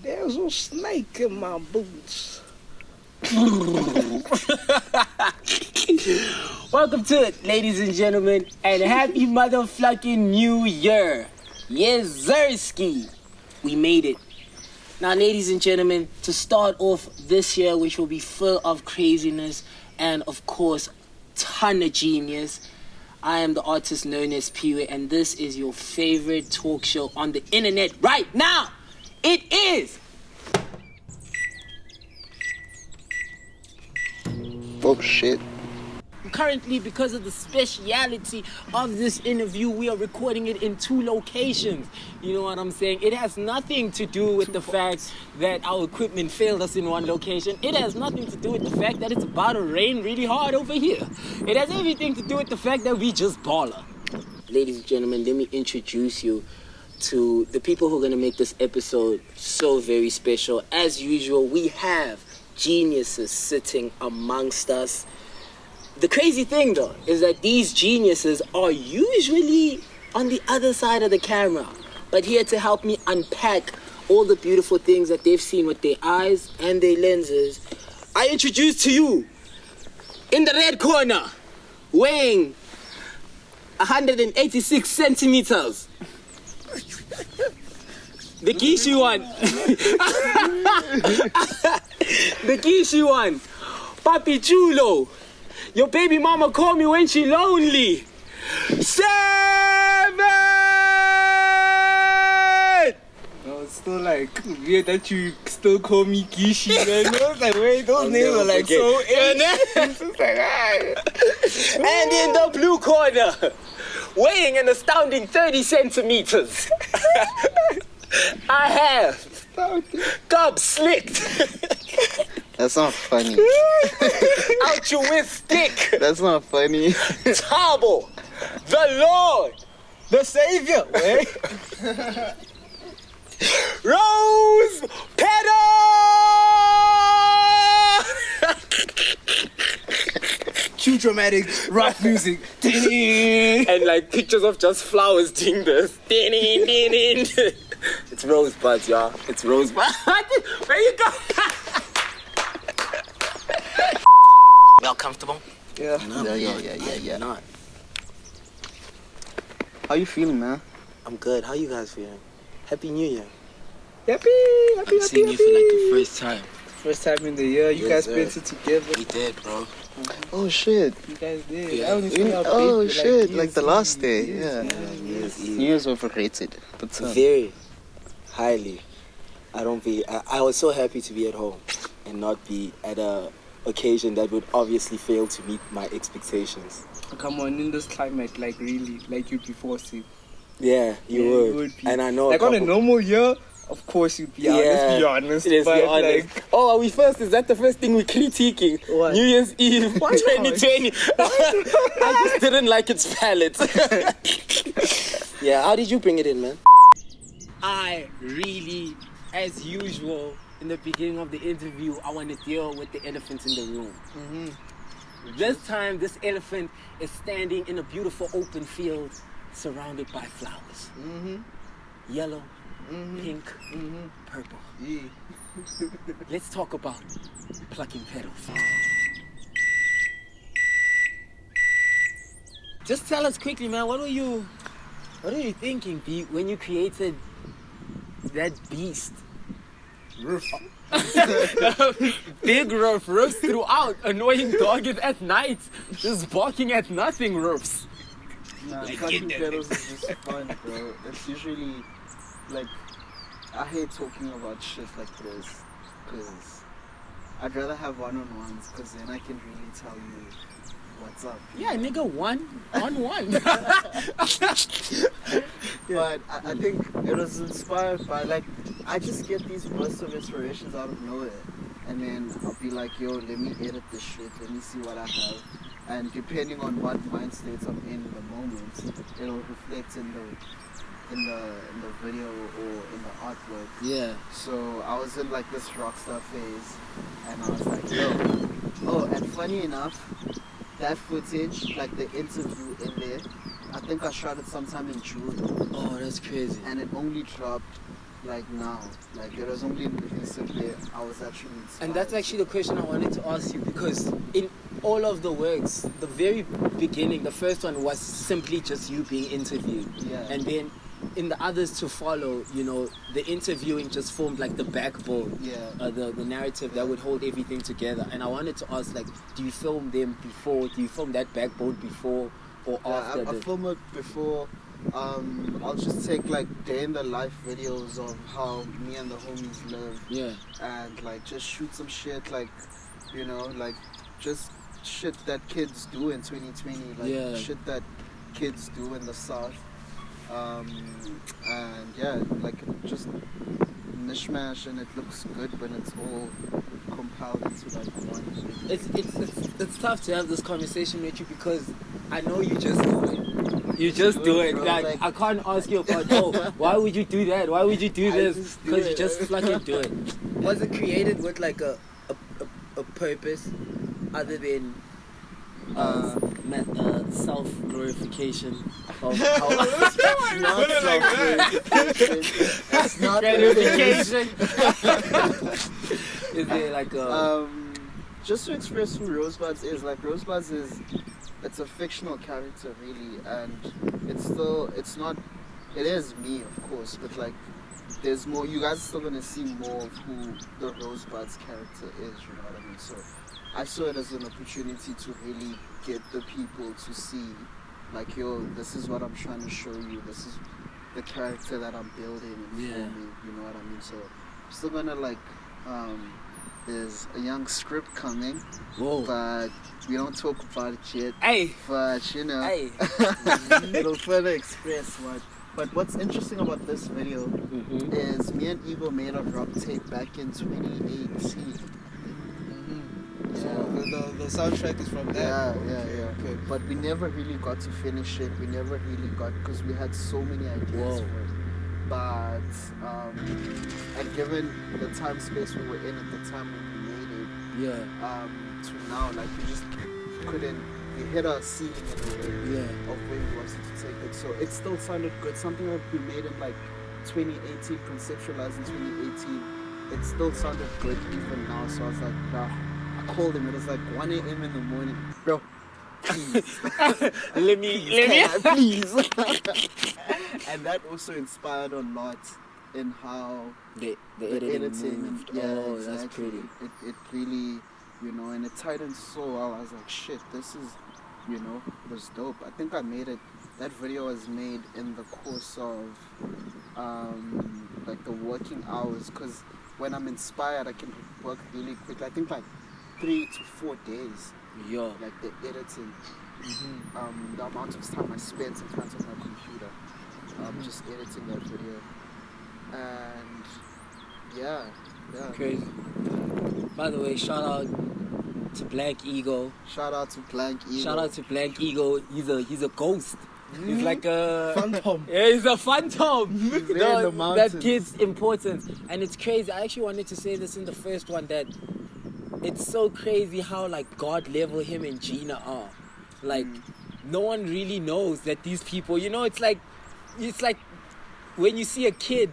There's a snake in my boots. Welcome to it, ladies and gentlemen, and happy motherfucking New Year. Yes, Zerski. We made it. Now, ladies and gentlemen, to start off this year, which will be full of craziness and, of course, ton of genius, I am the artist known as Sphwe, and this is your favorite talk show on the internet right now. It is. Oh, shit. Currently, because of the speciality of this interview, we are recording it in 2 locations. You know what I'm saying? It has nothing to do with the fact that our equipment failed us in one location. It has nothing to do with the fact that it's about to rain really hard over here. It has everything to do with the fact that we just baller. Ladies and gentlemen, let me introduce you to the people who are going to make this episode so very special. As usual, we have geniuses sitting amongst us. The crazy thing, though, is that these geniuses are usually on the other side of the camera, but here to help me unpack all the beautiful things that they've seen with their eyes and their lenses, I introduce to you, in the red corner, weighing 186 centimeters, the Kishi one. The Kishi one. Papi Chulo. Your baby mama call me when she lonely. 7! No, it's still like weird that you still call me Kishi, man. I was like, wait, those names are like so It's like, And in the blue corner, weighing an astounding 30 centimeters, I have Gub Slicked. That's not funny. Altruistic. That's not funny. Tabo, the Lord, The Savior. Wait. Rose Petals. Too dramatic rock music. And like pictures of just flowers doing this. It's Rose.Budss, y'all. It's Rose.Budss. Where you go? Y'all comfortable? Yeah. Yeah. Not. How you feeling, man? I'm good. How you guys feeling? Happy New Year. Happy. I'm seeing you for like the first time. First time in the year, you guys spent it together. We did, bro. Oh shit. You guys did. Yeah. I only saw shit, New like the Year's last Eve. day. Yes, Yeah. yeah. New Year's overrated. But Very highly. I was so happy to be at home and not be at a occasion that would obviously fail to meet my expectations. Come on, in this climate, like really, like you'd be forcing. Yeah, you would. be. And I know like on a normal year, of course you'd be out. Let's be honest. Let's but be honest. Like, are we first? Is that the first thing we're critiquing? What? New Year's Eve Why not? 2020. I just didn't like its palette. Yeah, how did you bring it in, man? I really, as usual, in the beginning of the interview, I want to deal with the elephant in the room. mm-hmm. This time, this elephant is standing in a beautiful open field surrounded by flowers. Mm-hmm. Yellow, Mm-hmm. pink, Mm-hmm. purple. Yeah. Let's talk about plucking petals. Just tell us quickly, man, what were you thinking, Pete, when you created that beast? Roof. Big roofs throughout, annoying dogged at night, just barking at nothing roofs. Nah, Like, Plucking get Petals is just fun, bro. It's usually, like, I hate talking about shit like this, because I'd rather have one-on-ones, because then I can really tell you what's up. Yeah, nigga, one on one. But I think it was inspired by, like, I just get these bursts of inspirations out of nowhere. And then I'll be like, yo, let me edit this shit, let me see what I have. And depending on what mind states I'm in the moment, it'll reflect in the video or in the artwork. Yeah. So I was in like this Rockstar phase, and I was like, yo. Oh, and funny enough, that footage, like the interview in there, I think I shot it sometime in June. Oh, that's crazy. And it only dropped like now. Like it was only recently I was actually inspired. And that's actually the question I wanted to ask you, because in all of the works, the very beginning, the first one was simply just you being interviewed. Yeah. And then in the others to follow, you know, the interviewing just formed like the backbone, the narrative that would hold everything together. And I wanted to ask, like, do you film them before? Do you film that backbone before or after? I film it before. I'll just take like day in the life videos of how me and the homies live. Yeah. And like just shoot some shit, like, you know, like just shit that kids do in 2020, like shit that kids do in the South. And yeah, like just mishmash, and it looks good when it's all compiled into like one. It's tough to have this conversation with you because I know you just do it. You just do it. Bro, like I can't ask you about, oh, why would you do that? Why would you do this? Because you just fucking do it. Was it created with like a purpose other than self-glorification of how Not self-gratification. It's not gratification? Is there like a just to express who Rose.Budss is, like Rose.Budss is, it's a fictional character really, and it is me of course, but like there's more. You guys are still gonna see more of who the Rose.Budss character is, you know what I mean? So I saw it as an opportunity to really get the people to see, like, yo, this is what I'm trying to show you, this is the character that I'm building and forming, you know what I mean? So I'm still gonna like there's a young script coming. Whoa. But we don't talk about it yet. Hey. But you know, hey. It'll further express what. But what's interesting about this video is me and Ego made a rock tape back in 2018. So the soundtrack is from there. Yeah. Okay. But we never really got to finish it. We never really got, because we had so many ideas for it. But and given the time space we were in at the time when we made it, to now, like we just couldn't. We hit our ceiling in a way of where we wanted to take it. So it still sounded good. Something that we made in like 2018, conceptualized in 2018. It still sounded good even now. So I was like, nah. I called him. It was like 1 a.m. in the morning, bro. Please, let me, please. And that also inspired a lot in how the editing moved. Exactly. That's pretty. It really, you know, and it tightened so well. I was like, shit, this is, you know, it was dope. I think I made it. That video was made in the course of like the working hours, because when I'm inspired, I can work really quick. I think like 3 to 4 days. Yeah. Like the editing, the amount of time I spent in front of my computer, just editing that video, and yeah. Crazy. By the way, shout out to Black Ego. Shout out to Black Ego. He's a ghost. He's like a phantom. Yeah, he's a phantom. He's there in the mountains. That kid's important, and it's crazy. I actually wanted to say this in the first one, that it's so crazy how like God level him and Gina are. Like no one really knows that these people, you know, it's like when you see a kid,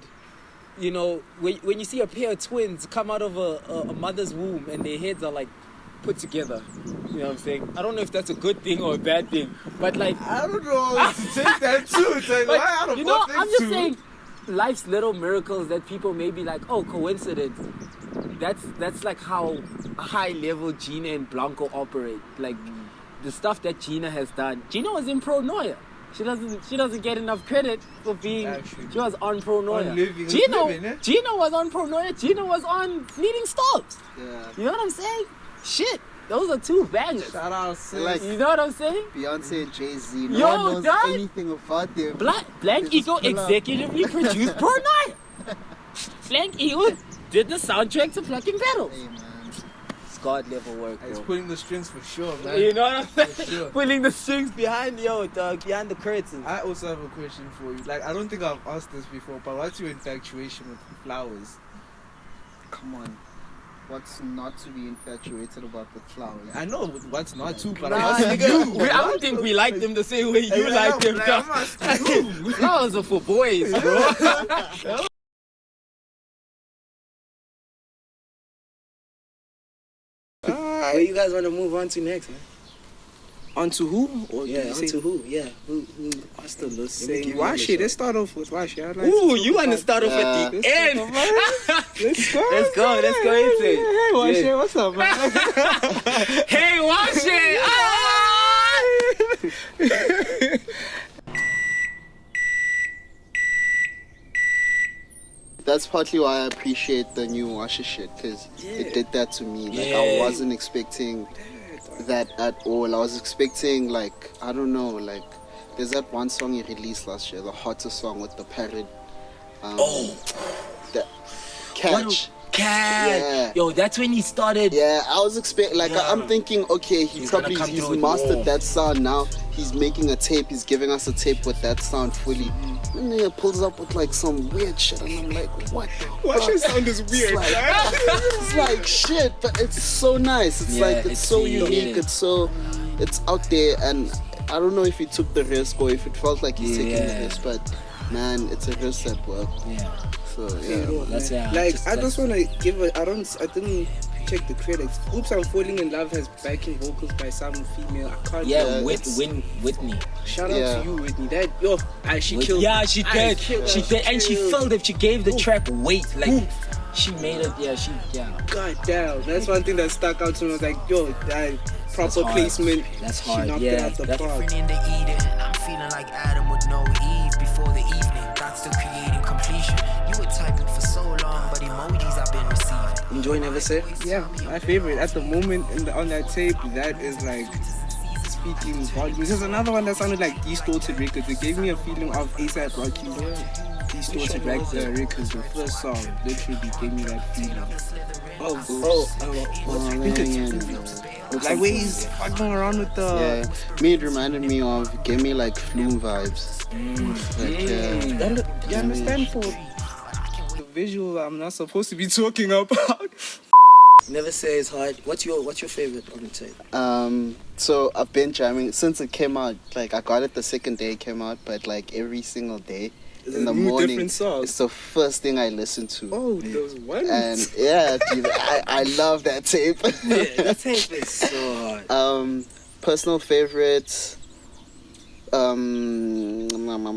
you know, when you see a pair of twins come out of a mother's womb and their heads are like put together. You know what I'm saying? I don't know if that's a good thing or a bad thing, but like I don't know to take that too. It's like, why out of you know, one thing I'm just too? saying life's little miracles that people may be like, oh, coincidence. That's like how high level Gina and Blanco operate. Like the stuff that Gina has done. Gina was in Pronoia. She doesn't get enough credit for being. Actually, she was on Pronoia. Living, Gina was on Pronoia. Gina was on Fleeting Stops. Yeah. You know what I'm saying? Shit, those are two bangers. Shout out, sis. Like, you know what I'm saying? Beyonce and Jay-Z. Yo, No one knows dog. anything about them. Black They just Ego pull up. executively produced Pronoia. Black Ego did the soundtrack to Plucking Petals. Hey, man. It's God level work, It's bro. pulling the strings for sure, man. You know what I'm saying? For sure. Pulling the strings behind behind the curtains. I also have a question for you. Like, I don't think I've asked this before, but what's your infatuation with flowers? Come on. What's not to be infatuated about the flowers? I know what's not to, but Nah, I'm asking you. I don't think we like them the same way you like them. I'm asking you. Flowers are for boys, bro. Where you guys want to move on to next, man? Onto who? Or Yeah, did you say onto who? Yeah, who? I still the me same. give you Washe. the Let's start off with Washe. I'd like Ooh, to you want to start off at the Let's end? talk about it. Let's go. Let's go into it. Hey, Washe, Yeah. what's up, man? Hey, Washe! That's partly why I appreciate the new Washe shit, because it did that to me. Like, Yeah. I wasn't expecting that at all. I was expecting, like, I don't know, like, there's that one song he released last year, the hottest song with the parrot. The Catch. Cat. Yeah. Yo, that's when he started. Yeah, I was expecting, like, Yeah. I'm thinking, okay, He's gonna come he's through with mastered more. that sound now. He's making a tape, he's giving us a tape with that sound fully. And then he pulls up with, like, some weird shit, and I'm like, what the Washe's fuck? sound is weird, It's like, right? it's like shit, but it's so nice. It's Yeah, like, it's it's so yeah. unique, it's out there, and I don't know if he took the risk or if it felt like he's taking the Yeah. risk, but man, it's a risk that worked. Yeah. So yeah. That's Like, I just want to give a. I didn't check the credits. Oops, I'm Falling in Love has backing vocals by some female. I can't. Yeah, Yeah, Whitney. Shout out Yeah. to you, Whitney. That she killed. Yeah, she I did. killed She her. did, and she Killed. filled it. She gave the track weight. Like, she made it. Yeah, God damn, that's one thing that stuck out to me. I was like, yo, that proper hard. placement. That's She hard. knocked it Yeah, out the that's- park. In the Eden, I'm feeling like Adam with no Eve before the evening. That's the creating completion. You were typing for so long, but emojis I've been receiving. Enjoy Never Say. Yeah, my favorite at the moment on that tape. That is like speaking volumes. There's another one that sounded like Distorted Records. It gave me a feeling of A$AP Rocky. Distorted Records. The first song literally gave me that feeling. Like where he's fucking around with the. Yeah, me, it reminded me of, gave me like Flume vibes. Like, You understand for the visual I'm not supposed to be talking about. Never Say is hard. What's your favorite on the tape? So I've been jamming since it came out. Like, I got it the second day it came out, but like every single day in the morning, different songs. it's the first thing I listen to. Oh, those ones. And yeah, dude, I love that tape. That tape is so hard. Personal favorites. I'm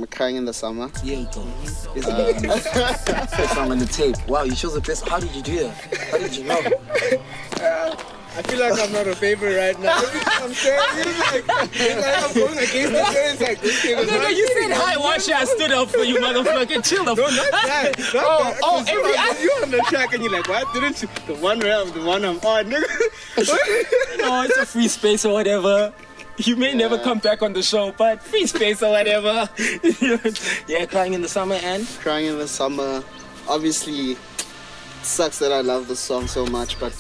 Crying in the Summer. Here we go. This is the first song on the tape. Wow, you chose the best. How did you do that? How did you know? I feel like I'm not a favorite right now. I'm saying it's like I'm going against the grain. It's like this thing is Nigga, you said hi, Washe. I stood up for you, motherfucker. Chill the No, not that. Not that. You're on the track and you're like, why didn't you? The one I'm on, nigga. No, it's a free space or whatever. You may never come back on the show, but free space or whatever. Yeah, Crying in the Summer and Crying in the Summer. Obviously, it sucks that I love this song so much, but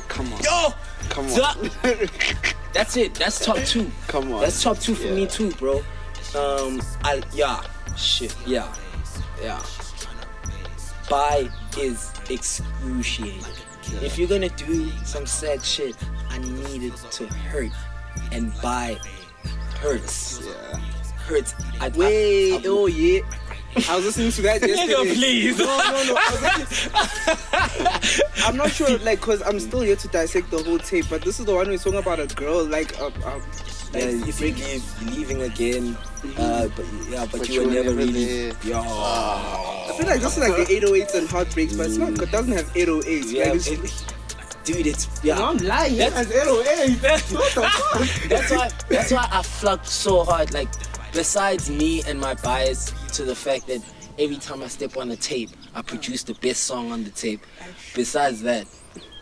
come on. yo. Come on. That's it. That's top 2. Come on. That's top 2 for me too, bro. Yeah. Bye is excruciating. If you're gonna do some sad shit, I need it to hurt. And bye hurts. Yeah. Hurts. Wait, oh yeah. I was listening to that yesterday. Nigga, please. No. I'm not sure, like, cause I'm still here to dissect the whole tape. But this is the one we're talking about a girl, like, Yeah, you forgive, leaving again, but you were never really. there. Yo. I feel like this is like the 808s and heartbreaks, but it's not. It doesn't have 808s. Yeah, Like, it's, dude, it's yeah. no, I'm lying. It That's- has 808s. What the fuck? That's why I flunked so hard. Like, besides me and my bias to the fact that every time I step on the tape, I produce the best song on the tape. Besides that,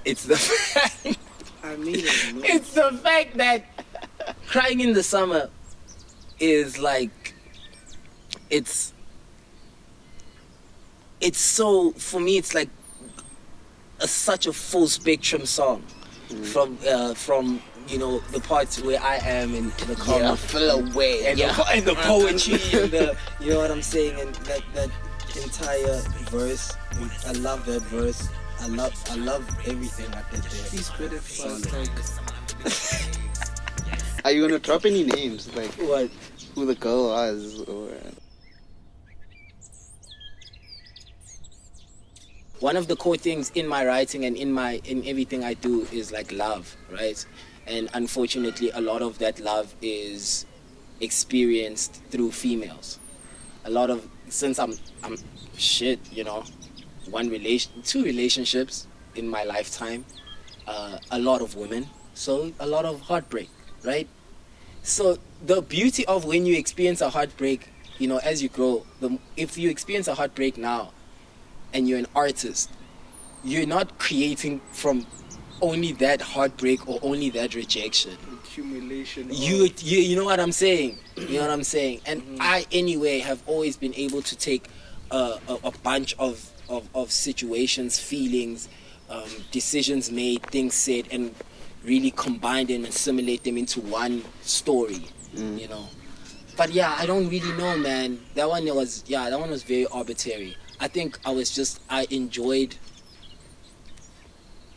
it's the fact. I mean it. Man. It's the fact that Crying in the Summer is like, it's so, for me, it's like such a full spectrum song from you know, the parts where I am in the car. Yeah, feel away. And, and the poetry and the, you know what I'm saying, and that entire verse. I love that verse. I love everything I did there. These credit fans, like, Are you gonna drop any names, like What? who the girl was, or one of the core things in my writing and in everything I do is like love, right? And unfortunately, a lot of that love is experienced through females. A lot of, since I'm shit, you know, two relationships in my lifetime, a lot of women, so a lot of heartbreak, right? So the beauty of when you experience a heartbreak, you know, as you grow, if you experience a heartbreak now and you're an artist, you're not creating from only that heartbreak or only that rejection. Accumulation. You know what I'm saying? You know what I'm saying? And I, anyway, have always been able to take a bunch of situations, feelings, decisions made, things said, and really combine them and assimilate them into one story, you know. But yeah, I don't really know, man. That one was very arbitrary. I think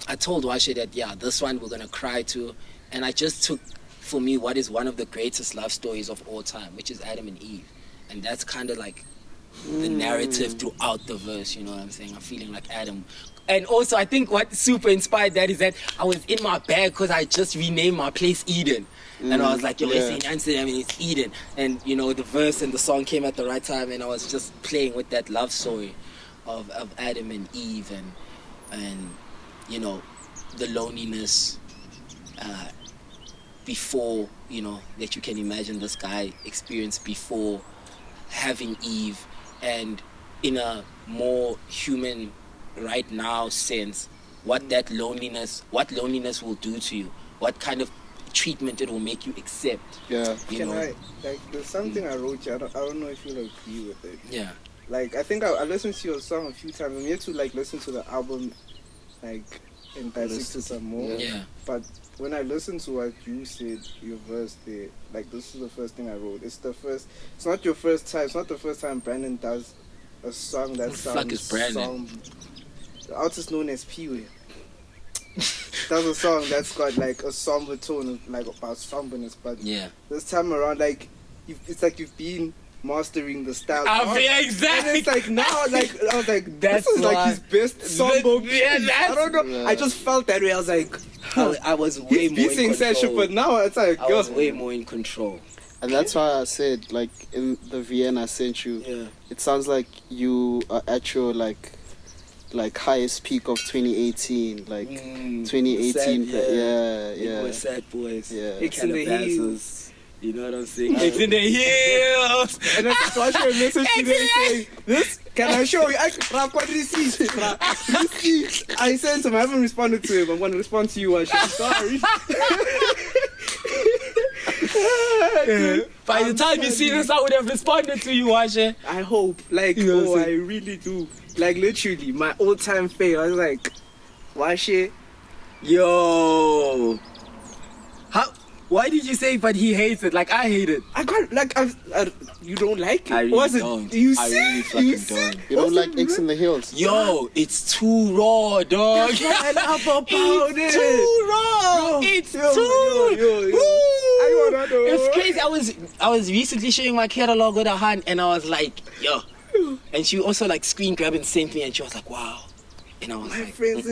I told Washe that, yeah, this one we're gonna cry to, and I just took, for me, what is one of the greatest love stories of all time, which is Adam and Eve. And that's kind of like the narrative throughout the verse, you know what I'm saying? I'm feeling like Adam. And also, I think what super inspired that is that I was in my bag because I just renamed my place Eden. And I was like, yo, it's in Amsterdam and it's Eden. And, you know, the verse and the song came at the right time, and I was just playing with that love story of Adam and Eve and you know, the loneliness before, you know, that you can imagine this guy experienced before having Eve, and in a more human right now sense, what loneliness will do to you, what kind of treatment it will make you accept. Yeah. You know? There's something I wrote you, I don't know if you'll agree with it. Yeah. Like, I think I listened to your song a few times. I'm yet to like listen to the album, like, and dissect it some more. Yeah. But when I listened to what you said, your verse there, like, this is the first thing I wrote. It's not your first time. It's not the first time Brandon does a song that sounds somber. The artist known as Sphwe does a song that's got like a somber tone, like about somberness. But this time around, like, it's like you've been mastering the style. Exactly. And it's like now, like, I was like, this is like his best somber piece. I don't know. Yeah. I just felt that way. I was like, I was way more in control. Session, but now it's like, I was way more in control. And that's why I said, like, in the VN I sent you, it sounds like you are at your like highest peak of 2018, like 2018. It was sad boys. Yeah. It's in the heels. You know what I'm saying? It's in the heels. And that's why I message today saying, this, can I show you? What did he see? I sent him, I haven't responded to him. I'm going to respond to you, Washe. I'm sorry. By the time you see this, I would have responded to you, Washe. I hope. Like, you know I really do. Like, literally, my all-time favorite. I was like, Washe. Yo. Why did you say, but he hates it? Like, I hate it. I can't, like, you don't like it? I really don't. You I see? really fucking don't. You don't like X in the Hills? Yo, it's too raw, dog. That's what I love about it. Too raw. It's too. It's crazy. I was recently showing my catalog with a hand, and I was like, yo. And she also like screen grabbed and sent me, and she was like, wow. And I was like, friends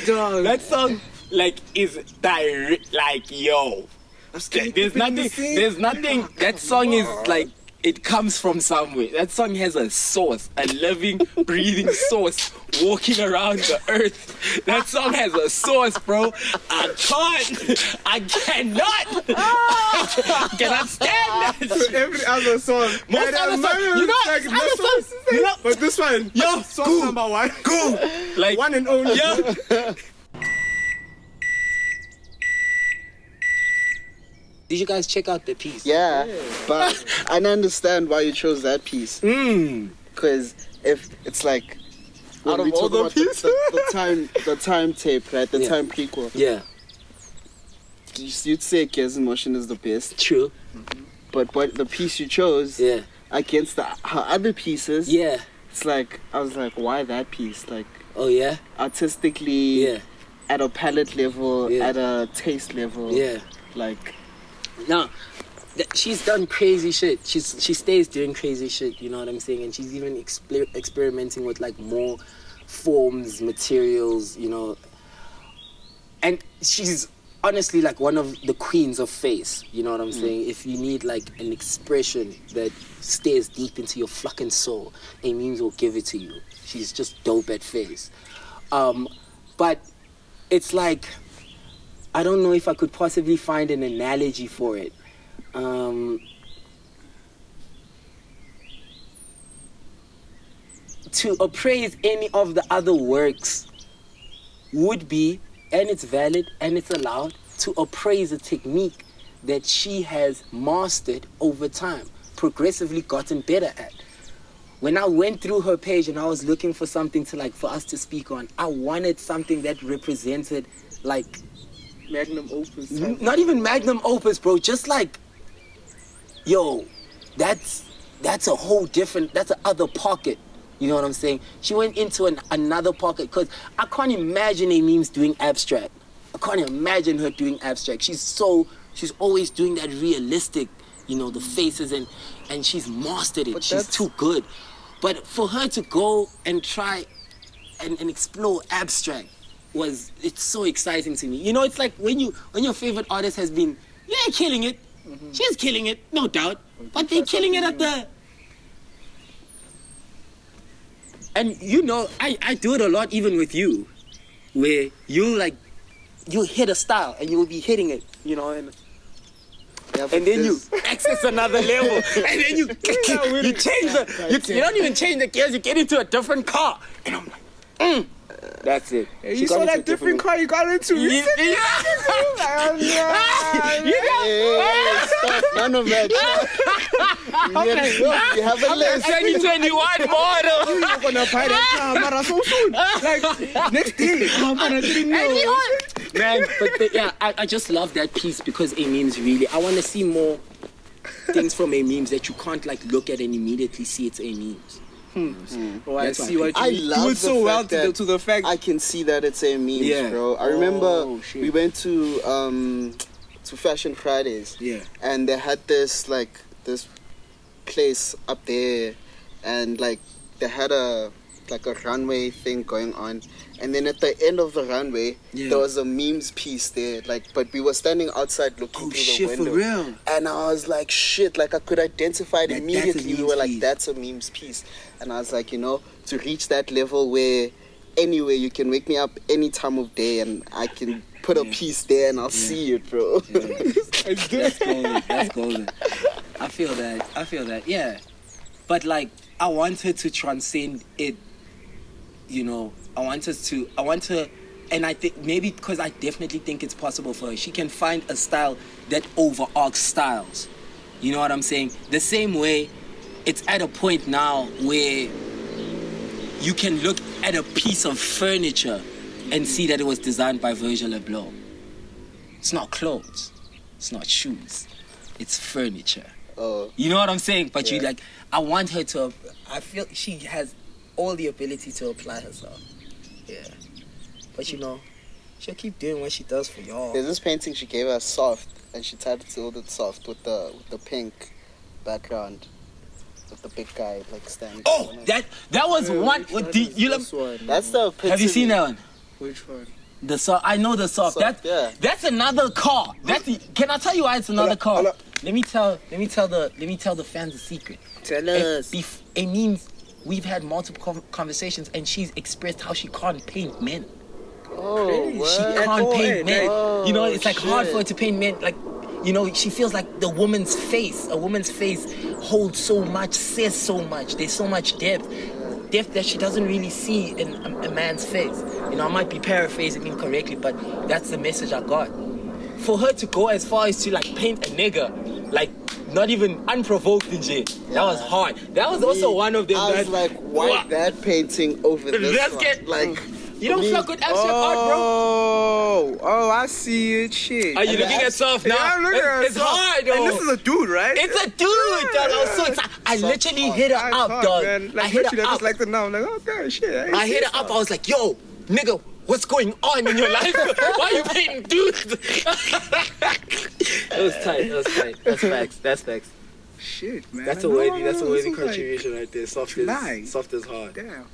dog. That song like is direct, like, yo. There's nothing. That song is like, it comes from somewhere. That song has a source, a living, breathing source walking around the earth. That song has a source, bro. I cannot stand that. So every other song, most other songs, but this one, yo, song cool. number one, cool, like one and only. Yeah. Did you guys check out the piece? Yeah, but I don't understand why you chose that piece. Because if it's like, out of all the pieces, the time tape, right? The time prequel. Yeah. You'd say Kes Motion is the best. True. But what the piece you chose, against her other pieces, it's like, I was like, why that piece? Like, oh yeah, artistically, at a palette level, at a taste level, like. Now, she's done crazy shit. She stays doing crazy shit, you know what I'm saying? And she's even experimenting with like more forms, materials, you know. And she's honestly like one of the queens of face, you know what I'm saying? If you need like an expression that stares deep into your fucking soul, A.Meemz will give it to you. She's just dope at face. But it's like, I don't know if I could possibly find an analogy for it. To appraise any of the other works would be, and it's valid and it's allowed, to appraise a technique that she has mastered over time, progressively gotten better at. When I went through her page and I was looking for something to like, for us to speak on, I wanted something that represented like Magnum opus. not even magnum opus, bro, just like, yo, that's a whole different, that's a other pocket. You know what I'm saying? She went into another pocket, because I can't imagine A.Meemz doing abstract. I can't imagine her doing abstract. She's always doing that realistic, you know, the faces, and she's mastered it. But she's too good. But for her to go and try and explore abstract it's so exciting to me. You know, it's like when your favorite artist has been, killing it. She's killing it, no doubt. But they're killing it at the... And you know, I do it a lot even with you, where you hit a style and you'll be hitting it, you know, and then you access another level, and then you change you don't even change the gears, you get into a different car, and I'm like, that's it. Hey, you saw that different car you got into recently? Stop, none of that. You have a list. 2021 model. You're gonna buy that car, Mara, so soon. Like, next day. I didn't know. Man, but I just love that piece, because A.Meemz really, I want to see more things from A.Meemz that you can't like look at and immediately see it's A.Meemz. Oh, I see what you I mean. love Do it so well that to the fact. I can see that it's A.Meemz, Yeah. bro. I remember Shit. we went to Fashion Fridays, and they had this place up there, and like they had a runway thing going on, and then at the end of the runway there was a Meemz piece there, but we were standing outside looking through the window. For real? And I was like, shit, like I could identify it immediately. We were like, that's a Meemz piece. And I was like, you know, to reach that level where anyway you can wake me up any time of day and I can put a piece there and I'll see it, bro. That's golden. I feel that, yeah. But like, I want her to transcend it, you know. I want her, and I think maybe because I definitely think it's possible for her, she can find a style that overarches styles. You know what I'm saying? The same way it's at a point now where you can look at a piece of furniture and see that it was designed by Virgil Abloh. It's not clothes, it's not shoes, it's furniture. Oh. You know what I'm saying? But you like, I want her to, I feel she has all the ability to apply herself. Yeah. But you know, she'll keep doing what she does for y'all. There's this painting she gave us, Soft, and she titled it Soft with the pink background, with the big guy like standing. Oh, that was one. That's the epitome. Have you seen that one? Which one? The Soft. I know the Soft. That's another car. Can I tell you why it's another car? Let me tell the fans a secret. Tell us. Oh, She can't paint men. You know, it's like hard for her to paint men. Like, you know, she feels like a woman's face holds so much, says so much. There's so much depth that she doesn't really see in a man's face. You know, I might be paraphrasing incorrectly, but that's the message I got. For her to go as far as to like paint a nigga, like not even unprovoked in jail, that was hard. That was also one of them. I was like, why that painting over this one? Like, you don't fuck with abstract art, bro. Oh, I see it. Shit. Are you looking at Soft now? Yeah, I'm looking at It's Soft. hard, though. And this is a dude, right? It's a dude, dog. I was so excited. I literally hit her up, dog. Man. I hit her up. Just like the now. I'm like, okay, shit. I hit her up. I was like, yo, nigga, what's going on in your life? Why are you painting dudes? That was tight. That's facts. Shit, man. That's a worthy contribution right there. Soft as hard. Damn.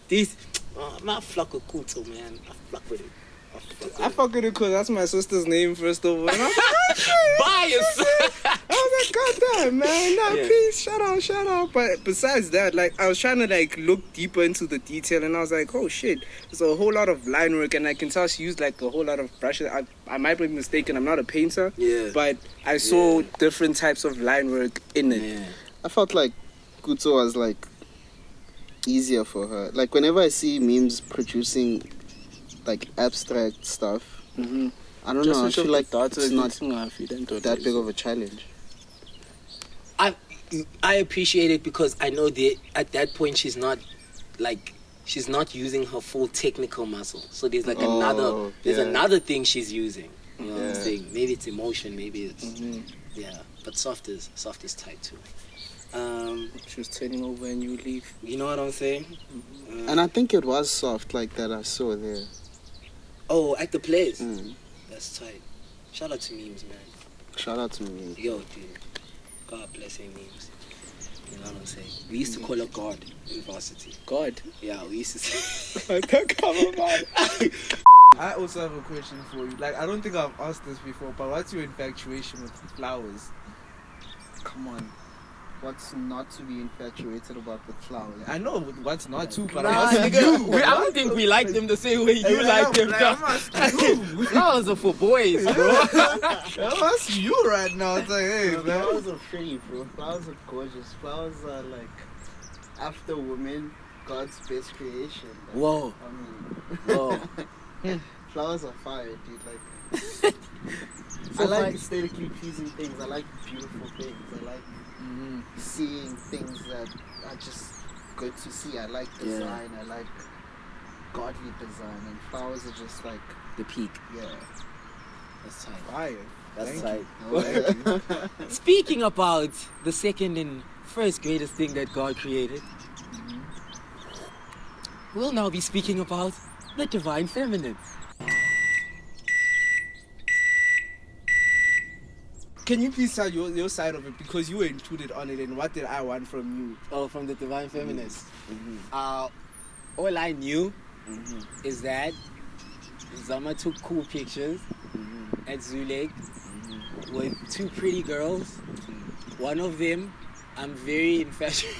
These, I fuck with Khutso, man. I fuck with it. I fuck with it because that's my sister's name, first of all. And I was like, bias! I was like, God damn, man. Nah, peace. Shout out. But besides that, like, I was trying to, like, look deeper into the detail, and I was like, oh, shit. There's a whole lot of line work, and I can tell she used, like, a whole lot of brushes. I might be mistaken. I'm not a painter. Yeah. But I saw different types of line work in it. Yeah. I felt like Khutso was, like, easier for her. Like, whenever I see Meemz producing, like, abstract stuff, I don't know, I feel like it's not that big of a challenge. I appreciate it because I know that at that point she's not using her full technical muscle. So there's like another thing she's using. You know what I'm saying? Maybe it's emotion, maybe it's but soft is tight too. She was turning over a new leaf. You know what I'm saying? And I think it was soft like that I saw there. Oh, at the place. That's tight. Shout out to Meemz, man. Shout out to Meemz. Yo, dude. God bless A.Meemz. You know what I'm saying? We used to call her God in varsity. God? Yeah, we used to say. Come on, man. I also have a question for you. Like, I don't think I've asked this before, but what's your infatuation with flowers? Come on. What's not to be infatuated about the flowers? I know what's not to, but I don't think we like them the same way you like them. Flowers are for boys, bro. That's you right now. It's like, hey, man. Flowers are pretty, bro. Flowers are gorgeous. Flowers are like, after women, God's best creation. Like, Whoa. I mean, flowers are fire, dude. Like, I like aesthetically pleasing things. I like beautiful things. I like seeing things that are just good to see. I like design. I like godly design, and flowers are just like the peak. Yeah, that's tight. Fire. That's tight. Speaking about the second and first greatest thing that God created, we'll now be speaking about the divine feminine. Can you please tell your side of it, because you were included on it, and what did I want from you? Oh, from the divine feminist. All I knew is that Zama took cool pictures at Zoo Lake with two pretty girls. One of them, I'm very infatuated.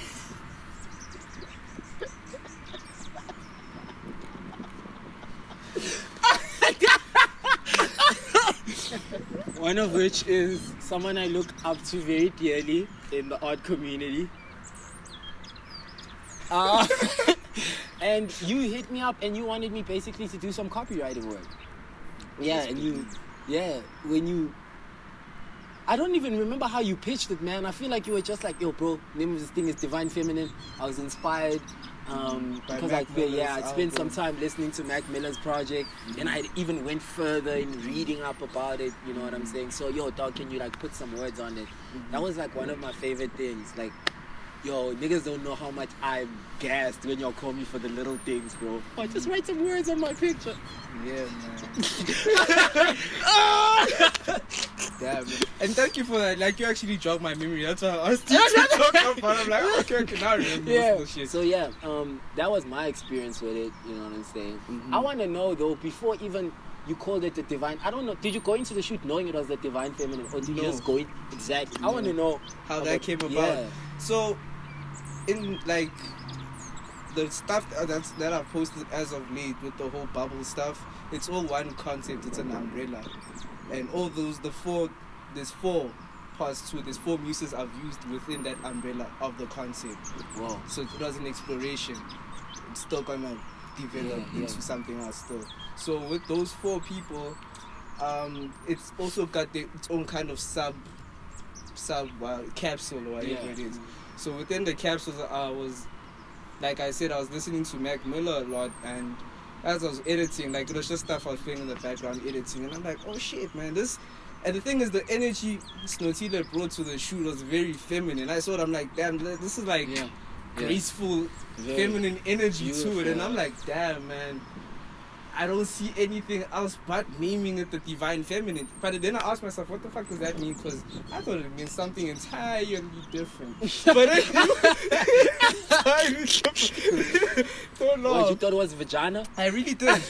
One of which is someone I look up to very dearly in the art community. And you hit me up and you wanted me basically to do some copywriting work. Yeah, and I don't even remember how you pitched it, man. I feel like you were just like, yo, bro, name of this thing is Divine Feminine. I was inspired because I'd spent some time listening to Mac Miller's project, and I even went further in reading up about it, you know what I'm saying? So, yo, dog, can you like put some words on it? That was like one of my favorite things. Like, yo, niggas don't know how much I'm gassed when y'all call me for the little things, bro. Oh, just write some words on my picture. Yeah, man. Damn, man. And thank you for that. Like, you actually jogged my memory. That's why I asked you to talk about it. I'm like, okay, now I remember this shit. So, yeah, that was my experience with it, you know what I'm saying? I want to know, though, before even you called it the divine, I don't know, did you go into the shoot knowing it was the divine feminine, or did you just go in? Exactly. I want to know how that came about. Yeah. So, in like the stuff that I've posted as of late with the whole bubble stuff, it's all one concept. It's an umbrella, and all those there's four parts to it. There's four muses I've used within that umbrella of the concept. Wow. So it was an exploration. It's still gonna develop into something else still. So with those four people, it's also got its own kind of sub capsule or whatever it is. So within the capsules, I was, like I said, I was listening to Mac Miller a lot, and as I was editing, like, it was just stuff I was playing in the background editing, and I'm like, oh shit, man, this. And the thing is, the energy Snotila brought to the shoot was very feminine. I saw it, I'm like, damn, this is like graceful, feminine energy to it, and I'm like, damn, man, I don't see anything else but naming it the divine feminine. But then I asked myself, what the fuck does that mean? Because I thought it meant something entirely different. But don't know. What, you thought it was vagina? I really did.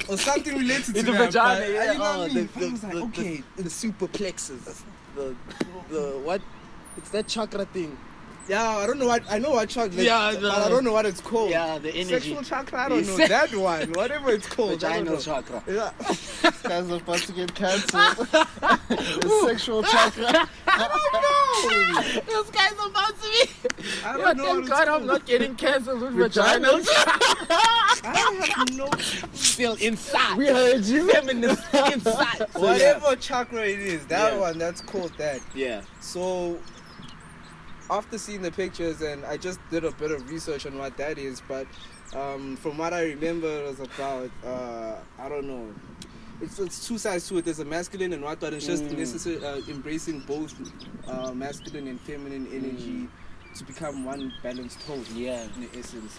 Or something related to It's a that. vagina, but, yeah. you know what I mean? The, I was like, okay. the superplexus. The what? It's that chakra thing. Yeah, I don't know what, I know what chakra, Yeah, but I don't know what it's called. Yeah, the energy. Sexual chakra, I don't know that one. Whatever it's called. I don't know. Vaginal chakra. Yeah. This guy's about to get cancelled. The sexual chakra. This guy's about to be. I don't know. Thank God I'm not getting cancelled with Vaginal vaginal. I have no. Still inside. We heard you. Feminist inside. So, Whatever chakra it is, that Yeah. one, that's called that. Yeah. So, after seeing the pictures, and I just did a bit of research on what that is, but from what I remember, it was about, I don't know, it's two sides to it. There's a masculine and what, it's just necessary, embracing both masculine and feminine energy to become one balanced whole. Yeah. In essence.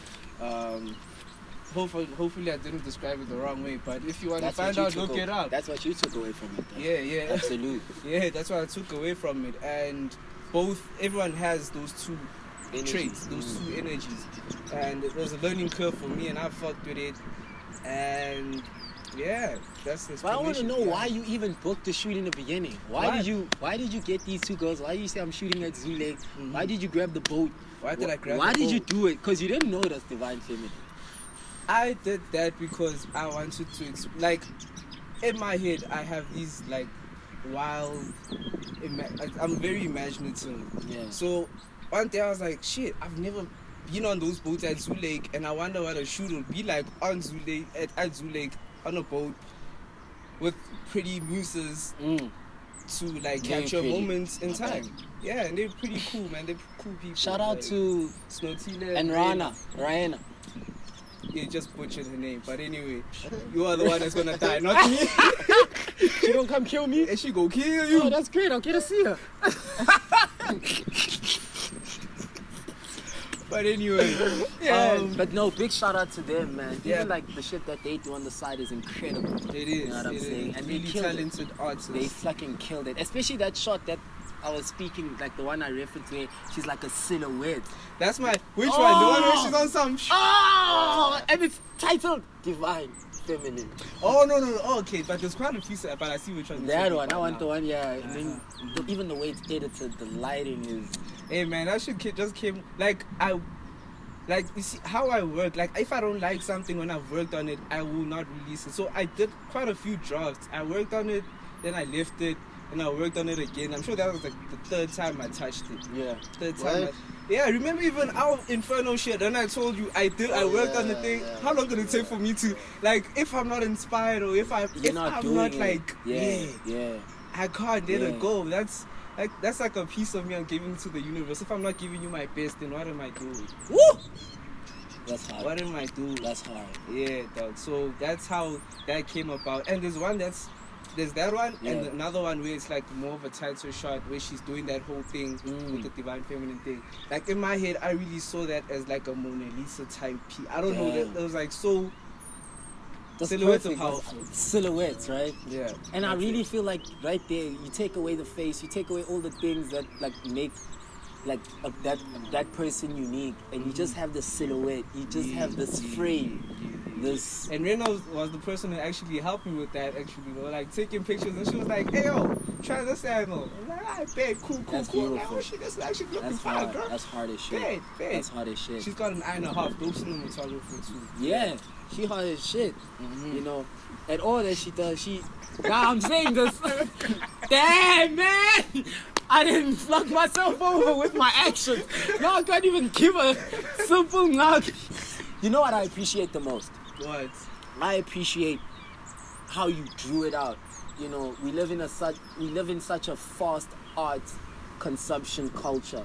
Hopefully I didn't describe it the wrong way, but if you want to find out, look it up. That's what you took away from it. Though. Yeah. Absolutely. Yeah, that's what I took away from it. And everyone has those two traits, those two energies. And it was a learning curve for me, and I fucked with it. And yeah, that's the. But I want to know why you even booked the shoot in the beginning. Why did you get these two girls? Why did you say I'm shooting at Zoo Lake? Why did you grab the boat? Why did I grab Why the did you boat? do it? Because you didn't know that's divine feminine. I did that because I wanted to like in my head I have these like wild I'm very imaginative. Yeah. So one day I was like, shit, I've never been on those boats at Zoo Lake, and I wonder what a shoot would be like on Zoo Lake at Zoo Lake on a boat with pretty muses to like Very capture pretty. moments in time. Yeah, and they're pretty cool, man. They're cool people. Shout out like, to Snotila and Rana. Yeah, just butchered her name. But anyway, you are the one that's gonna die, not me. She gonna come kill me? And she go kill you. Oh, that's great. I'll get to see her. But anyway, yeah. But no, big shout out to them, man. Yeah. Even like the shit that they do on the side is incredible. It is. You know what I'm it saying? is. And Really they killed it. talented artists. They fucking killed it. Especially that shot that I was speaking, like the one I referred to, where she's like a silhouette. That's my. Which one? The one where she's on some. Oh, and it's titled Divine Feminine. Oh no. Oh, okay, but there's quite a few. But I see which one. you're That talking one, I about want now. the one, yeah. And then even the way it's edited, the lighting is. Hey man, that shit just came like you see how I work. Like if I don't like something when I've worked on it, I will not release it. So I did quite a few drafts. I worked on it, then I left it, and I worked on it again. I'm sure that was like the third time I touched it. Yeah. Third time. Yeah, I remember even our Inferno shit. Then I told you I worked on the thing. yeah. How long did it take for me to like if I'm not inspired or if I'm not like Yeah. I can't let it Yeah. go. That's like a piece of me I'm giving to the universe. If I'm not giving you my best, then what am I doing? Woo! That's hard. What am I doing? That's hard. Yeah, dog. So that's how that came about. And there's that one Yeah. and another one where it's like more of a title shot where she's doing that whole thing with the divine feminine thing. Like in my head, I really saw that as like a Mona Lisa type piece. I don't know. Damn. That was like so. That's Silhouettes are perfect. powerful. Silhouettes, right? Yeah. And I that's really it. feel like right there, you take away the face, you take away all the things that like make like that person unique, and you just have the silhouette. You just have this frame. This. And Rena was the person who actually helped me with that. Actually, we were like taking pictures, and she was like, "Hey yo, try this angle." I'm like, "Alright, babe, cool." That's Like, beautiful. oh shit, that's actually looking That's fine, hard. girl. That's hard as shit. Babe. That's hard as shit. She's got an eye and a half. Dope cinematographer too. Yeah, she hard as shit. You know, at all that she does, Now I'm saying this. Damn, man! I didn't fuck myself over with my actions. Now I can't even give a simple knock. You know what I appreciate the most? What? I appreciate how you drew it out. You know, we live in such a fast art consumption culture.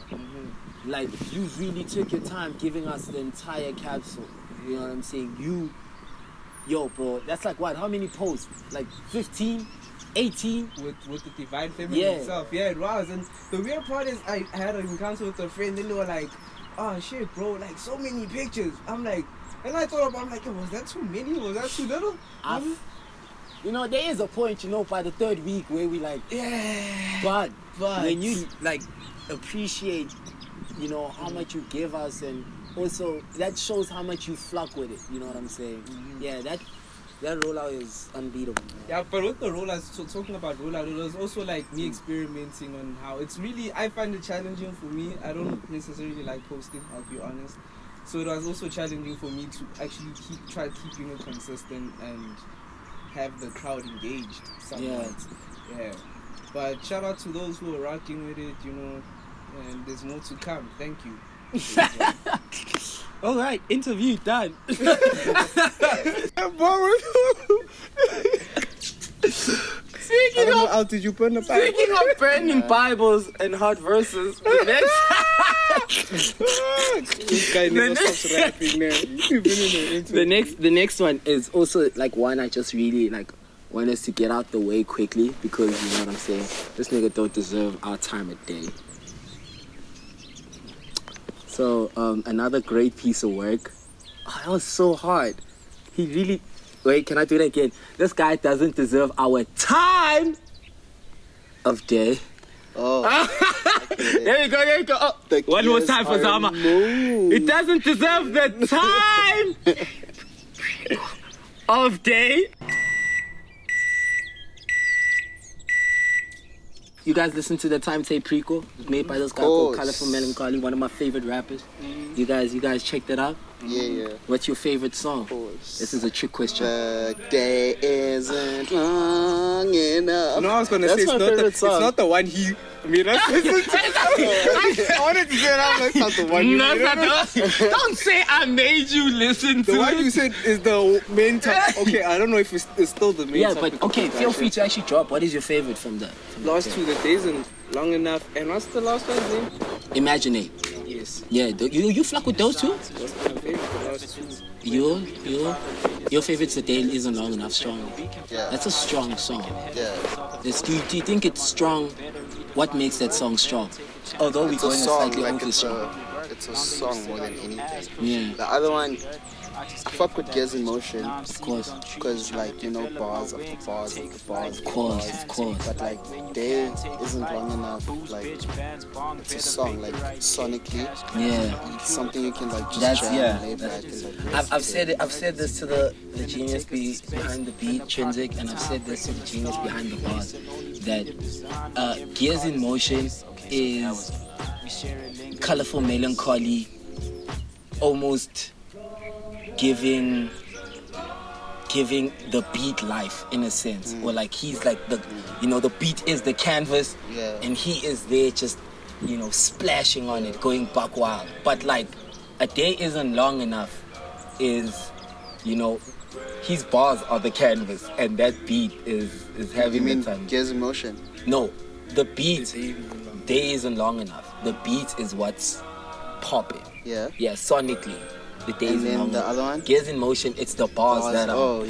Like, you really took your time giving us the entire capsule. You know what I'm saying? Yo, bro, that's like what? How many posts? Like 15, 18? With the divine feminine Yeah. itself. Yeah, it was. And the weird part is I had an encounter with a friend, and they were like, "Oh shit, bro, like so many pictures." I'm like, And I thought about, I'm like, was that too many? Was that too little? You know, there is a point, you know, by the third week where we like, Yeah. but when you like appreciate, you know, how much you give us, and also that shows how much you flock with it. You know what I'm saying? Yeah, that rollout is unbeatable. Yeah, but with the rollout, so talking about rollout, it was also like me experimenting on how it's really, I find it challenging for me. I don't necessarily like posting, I'll be honest. So it was also challenging for me to actually try keeping it consistent and have the crowd engaged somewhat. Yeah. But shout out to those who are rocking with it, you know, and there's more to come. Thank you. All right, interview done. Did you burn the Bible? Speaking of burning Bibles and hard verses, the This guy never stops rapping, man. the next one is also like one I just really like want us to get out the way quickly, because you know what I'm saying. This nigga don't deserve our time of day. So another great piece of work. Oh, that was so hard. He really. Wait, can I do that again? This guy doesn't deserve our time of day. Oh. There you go. Oh, one more time for Zama. It doesn't deserve the time of day. You guys listen to the Time Tape Prequel? It's made by this guy called Colourful.Melancholy, one of my favorite rappers. You guys checked it out? Yeah. What's your favorite song? This is a trick question. The day isn't long enough. No, I was gonna say it's not the one he made us listen to. I wanted to say that, but it's not the one you made us. Don't say I made you listen to The one it. you said is the main topic. Okay, I don't know if it's still the main topic. Yeah, but okay, feel free to actually drop. What is your favorite from the Last two, the days and long enough. And what's the last one's name? Imaginate. Yes. Yeah, you flock with those two? What's my favorite? The last two. Your favorite's The Day Isn't Long Enough Strong. Yeah. That's a strong song. Yeah. Do you think it's strong? What makes that song strong? Although we're going slightly over strong. It's a song more than anything. Yeah. The other one, I fuck with Gears in Motion. Of course. Because, like, you know, bars after bars after bars. Of course. But, like, Day Isn't Long Enough. Like, it's a song, like, sonically. Yeah. It's something you can, like, just jam and lay back. And, like, I've said this to the genius behind the beat, Trinsik, and I've said this to the genius behind the bars, that Gears in Motion is Colourful.Melancholy, almost giving the beat life in a sense, or like he's like the beat is the canvas, and he is there just splashing on it, going buck wild. But like A Day Isn't Long Enough is his bars are the canvas, and that beat is having the time. Gears in Motion? No, the beat Day Isn't Long Enough. The beat is what's popping. Yeah, sonically. The Day Isn't Long Enough. The other one? Gears in Motion, it's the bars that are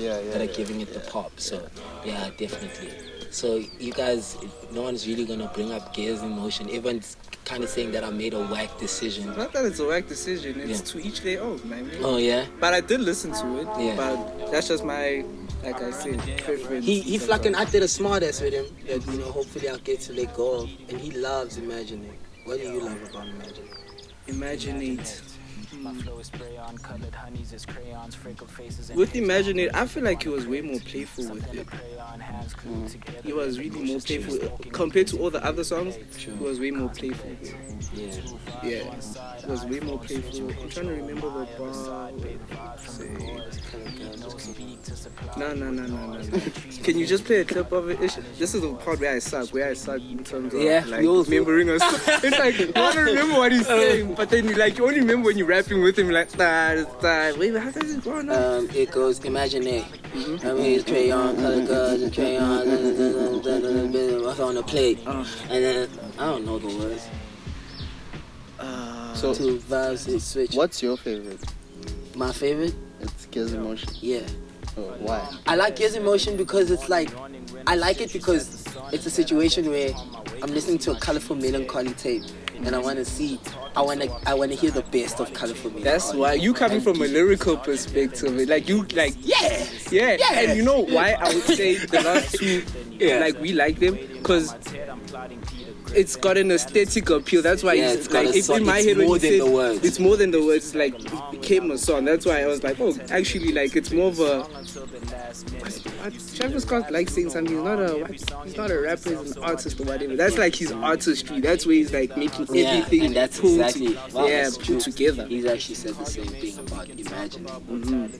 giving it the pop. So yeah, definitely. So you guys, no one's really gonna bring up Gears in Motion. Everyone's kind of saying that I made a whack decision. Not that it's a whack decision. It's to each their own, man. Oh yeah. But I did listen to it. Yeah. But that's just my, like I said, preference. He fucking, I did a smart ass with him that hopefully I'll get to let go of. And he loves Imagining. What do you love about Imagining? Imaginate. With Imaginate, I feel like he was way more playful with it. He was really more playful compared to all the other songs. He was way more playful. Yeah. He was way more playful. I'm trying to remember the bar. No. Can you just play a clip of it? This is the part where I suck in terms of like remembering us. It's like you want to remember what he's saying, but then you only remember when you're rapping with him. Like wait, how does it go now? It goes Imaginate. I mean, it's crayon, color guns, and crayon, what's on the plate, and then I don't know the words. So two vibes, switch. What's your favorite? My favorite? It's Gears in Motion. Yeah. Oh, why? I like Gears in Motion because it's like, I like it because it's a situation where I'm listening to a Colourful.Melancholy tape, and I want to hear the best of Colourful.Melancholy. That's why you coming from a lyrical perspective. Yeah. And you know why I would say the last two, like we like them, because it's got an aesthetic appeal. That's why it's like in my head when you said it's more than the words. Like it became a song. That's why I was like, oh, actually, like it's more of a. Travis Scott likes saying something. He's not a rapper. He's an artist or whatever. That's like his artistry. That's where he's like making everything and that's pull exactly put together. He's actually said the same thing about Imagine.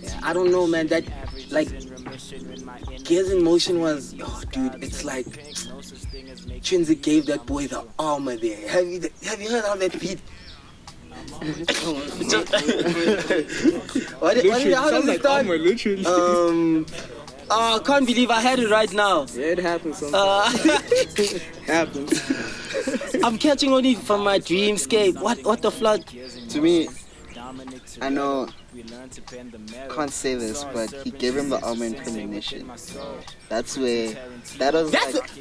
Yeah, I don't know, man. That like Gears in Motion was, oh, dude. It's like Trinsik gave that boy the armor there. Have you heard how that beat? How does it start? I can't believe I had it right now. Yeah, it happens sometimes. It happens. I'm catching only from my dreamscape. What the fuck? To me, I know, can't say this, but he gave him the armor in Premonition. That's where, that was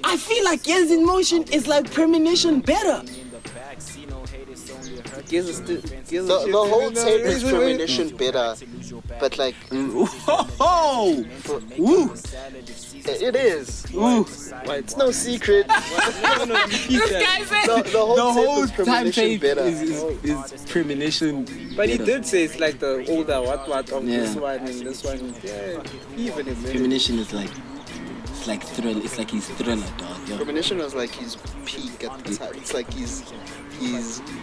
I feel like Gears in Motion is like Premonition better. The whole tape is Premonition better, but like, it is. It's no secret. The whole time tape is Premonition. But he did say it's like the older what of this one and this one. Yeah, even if Premonition is like, it's like thrill. It's like his thriller, dog. Yeah. Premonition was like his peak at the time. It's like his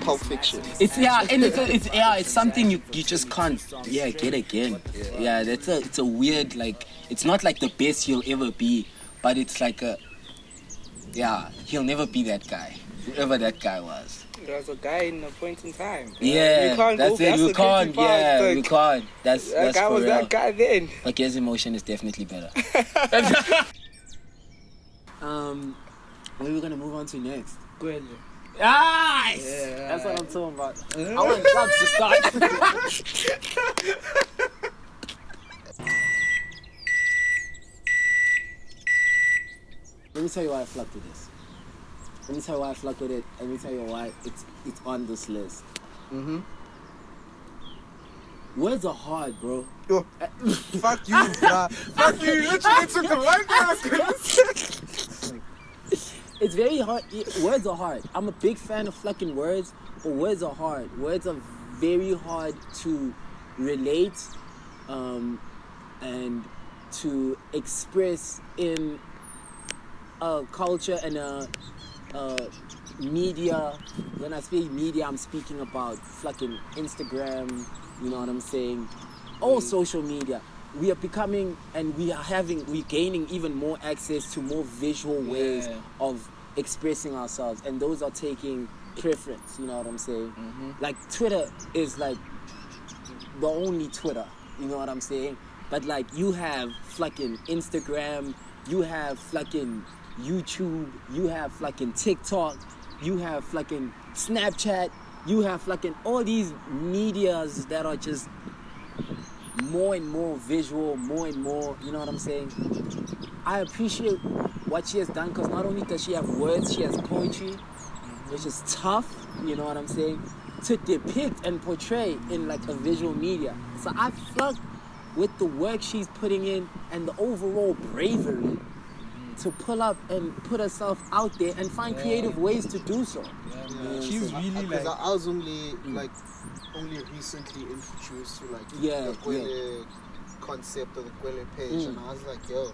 Pulp Fiction. It's something you just can't get again. Yeah, it's a weird, like, it's not like the best he'll ever be, but it's like he'll never be that guy, whoever that guy was. There was a guy in a point in time. Yeah, you can't that's go, it. that's We can't. Yeah, like, we can't. That's that guy for was real. that guy then. But Gears in Motion is definitely better. What are we gonna move on to next? Kwele. Nice! Yeah. That's what I'm talking about. I want clubs to start. Let me tell you why I fucked with this. Let me tell you why I fucked with it. Let me tell you why it's on this list. Words are hard, bro. Yo, fuck you, bro. Fuck you. You literally took the one thing I was gonna say. It's very hard. Words are hard. I'm a big fan of fucking words, but words are hard. Words are very hard to relate and to express in a culture and a media. When I say media, I'm speaking about fucking Instagram, you know what I'm saying? All social media. We are becoming and we're gaining even more access to more visual ways of expressing ourselves, and those are taking preference, you know what I'm saying? Like Twitter is like the only Twitter, you know what I'm saying? But like you have fucking Instagram, you have fucking YouTube, you have fucking TikTok, you have fucking Snapchat, you have fucking all these medias that are just more and more visual, more and more, you know what I'm saying? I appreciate what she has done, because not only does she have words, she has poetry, which is tough, you know what I'm saying, to depict and portray in like a visual media. So I fuck with the work she's putting in and the overall bravery to pull up and put herself out there and find creative ways to do so. She's really like... I was only recently introduced to like the Kwele concept of the Kwele page, and I was like, yo,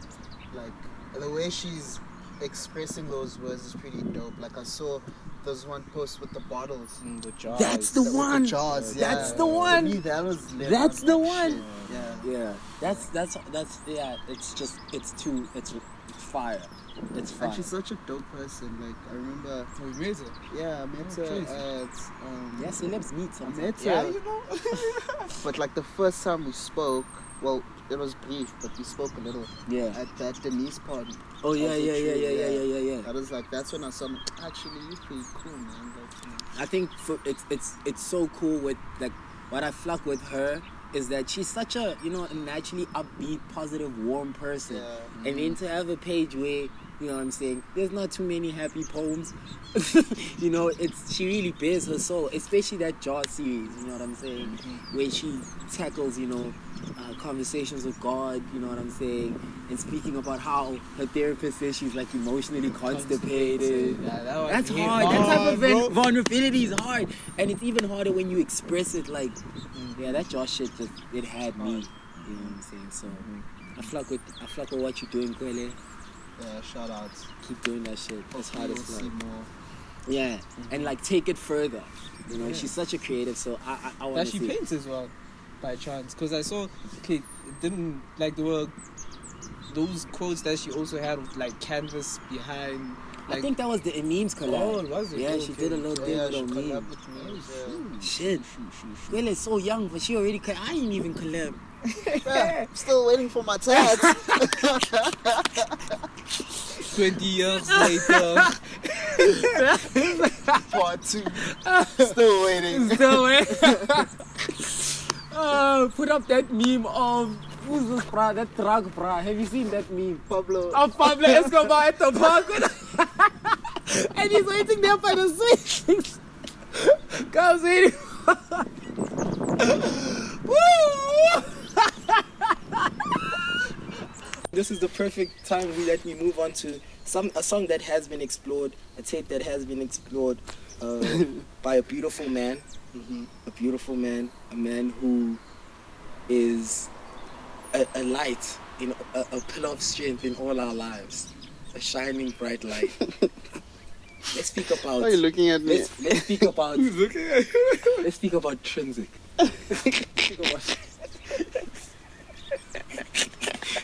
like the way she's expressing those words is pretty dope. Like I saw there's one post with the bottles, the jars. That's the one. The jars, That's the one. To me, that was That's the one. Yeah. That's it's fire. It's fire. And she's such a dope person. Like I remember. We met her. Yeah, I met her at. Yes, celebs meet I sometimes. met her. Yeah, you know. But like the first time we spoke, well, it was brief, but we spoke a little. Yeah. At that Denise party. Oh yeah. That was like, that's when I saw. Actually, you're pretty cool, man. Like, I think it's so cool with like what I fuck with her is that she's such a, you know, a naturally upbeat, positive, warm person. And then to have a page where You know what I'm saying? There's not too many happy poems. You know, she really bears her soul, especially that Jar series, you know what I'm saying? Where she tackles, you know, conversations with God, you know what I'm saying? And speaking about how her therapist says she's like emotionally constipated. Yeah, That's hard. That type of vulnerability is hard. And it's even harder when you express it like, yeah, that Jar shit just, it had me. You know what I'm saying? So I fuck with what you're doing, Kwele. Yeah, shout outs. Keep doing that shit. It's hard as fuck. More. Yeah, and like take it further. You know, she's such a creative, so I want to see. She paints as well, by chance. Because I saw, it didn't, like, there were those quotes that she also had with, like, canvas behind. Like, I think that was the A.Meemz collab. Oh, was it? Yeah, Okay. she did a little thing with she A.Meemz. collabed with Meemz, Shit. Well, it's so young, but she already I didn't even collab. Yeah, I'm still waiting for my tats. 20 years later. Part 2. Still waiting. Still waiting. Put up that meme of who's this bra? That drug bra. Have you seen that meme? Pablo. Of Pablo Escobar at the park. And he's waiting there by the switch. Comes in. Woo! This is the perfect time that we move on to a song that has been explored, a tape that has been explored by a beautiful man. A beautiful man, a man who is a light, a pillar of strength in all our lives, a shining bright light. Let's speak about. Why are you looking at me? Let's speak about. Who's looking at you? Let's speak about Trinsik.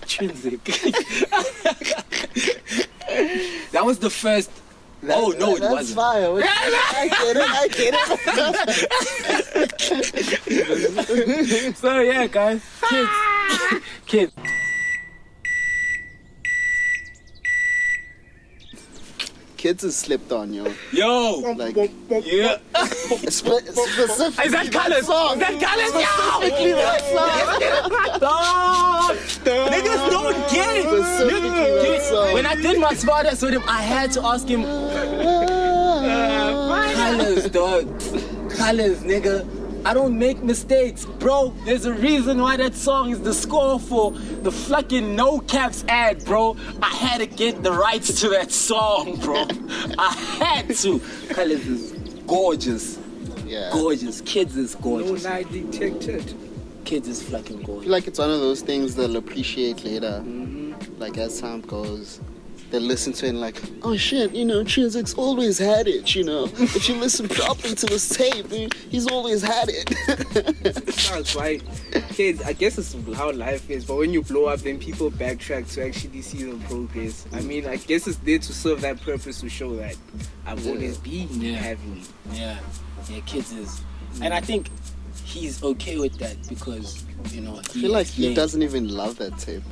Trinsik. That was the first. It That's wasn't. fire. I get it. So yeah, guys, kids. Kids is slipped on, yo. Like, Yeah. specifically. Is that Colors? Is that Colors? Specifically that song. Stop! Niggas don't get it. Specifically that song. When I did my spotters with him, I had to ask him. Colors, dog. Colors, nigga. I don't make mistakes, bro. There's a reason why that song is the score for the fucking No Caps ad, bro. I had to get the rights to that song, bro. I had to. Colors is gorgeous. Yeah. Gorgeous. Kids is No gorgeous. lie detected. Kids is fucking I gorgeous. feel like it's one of those things they'll appreciate later. Like as time goes, they'll listen to it and like, oh shit, Trinsik's always had it, If you listen properly to this tape, he's always had it. That's why kids, I guess it's how life is, but when you blow up then people backtrack to actually see the progress. I mean, I guess it's there to serve that purpose, to show that I've always been heavy. Yeah, kids is. And I think he's okay with that because, I feel like he doesn't even love that tape.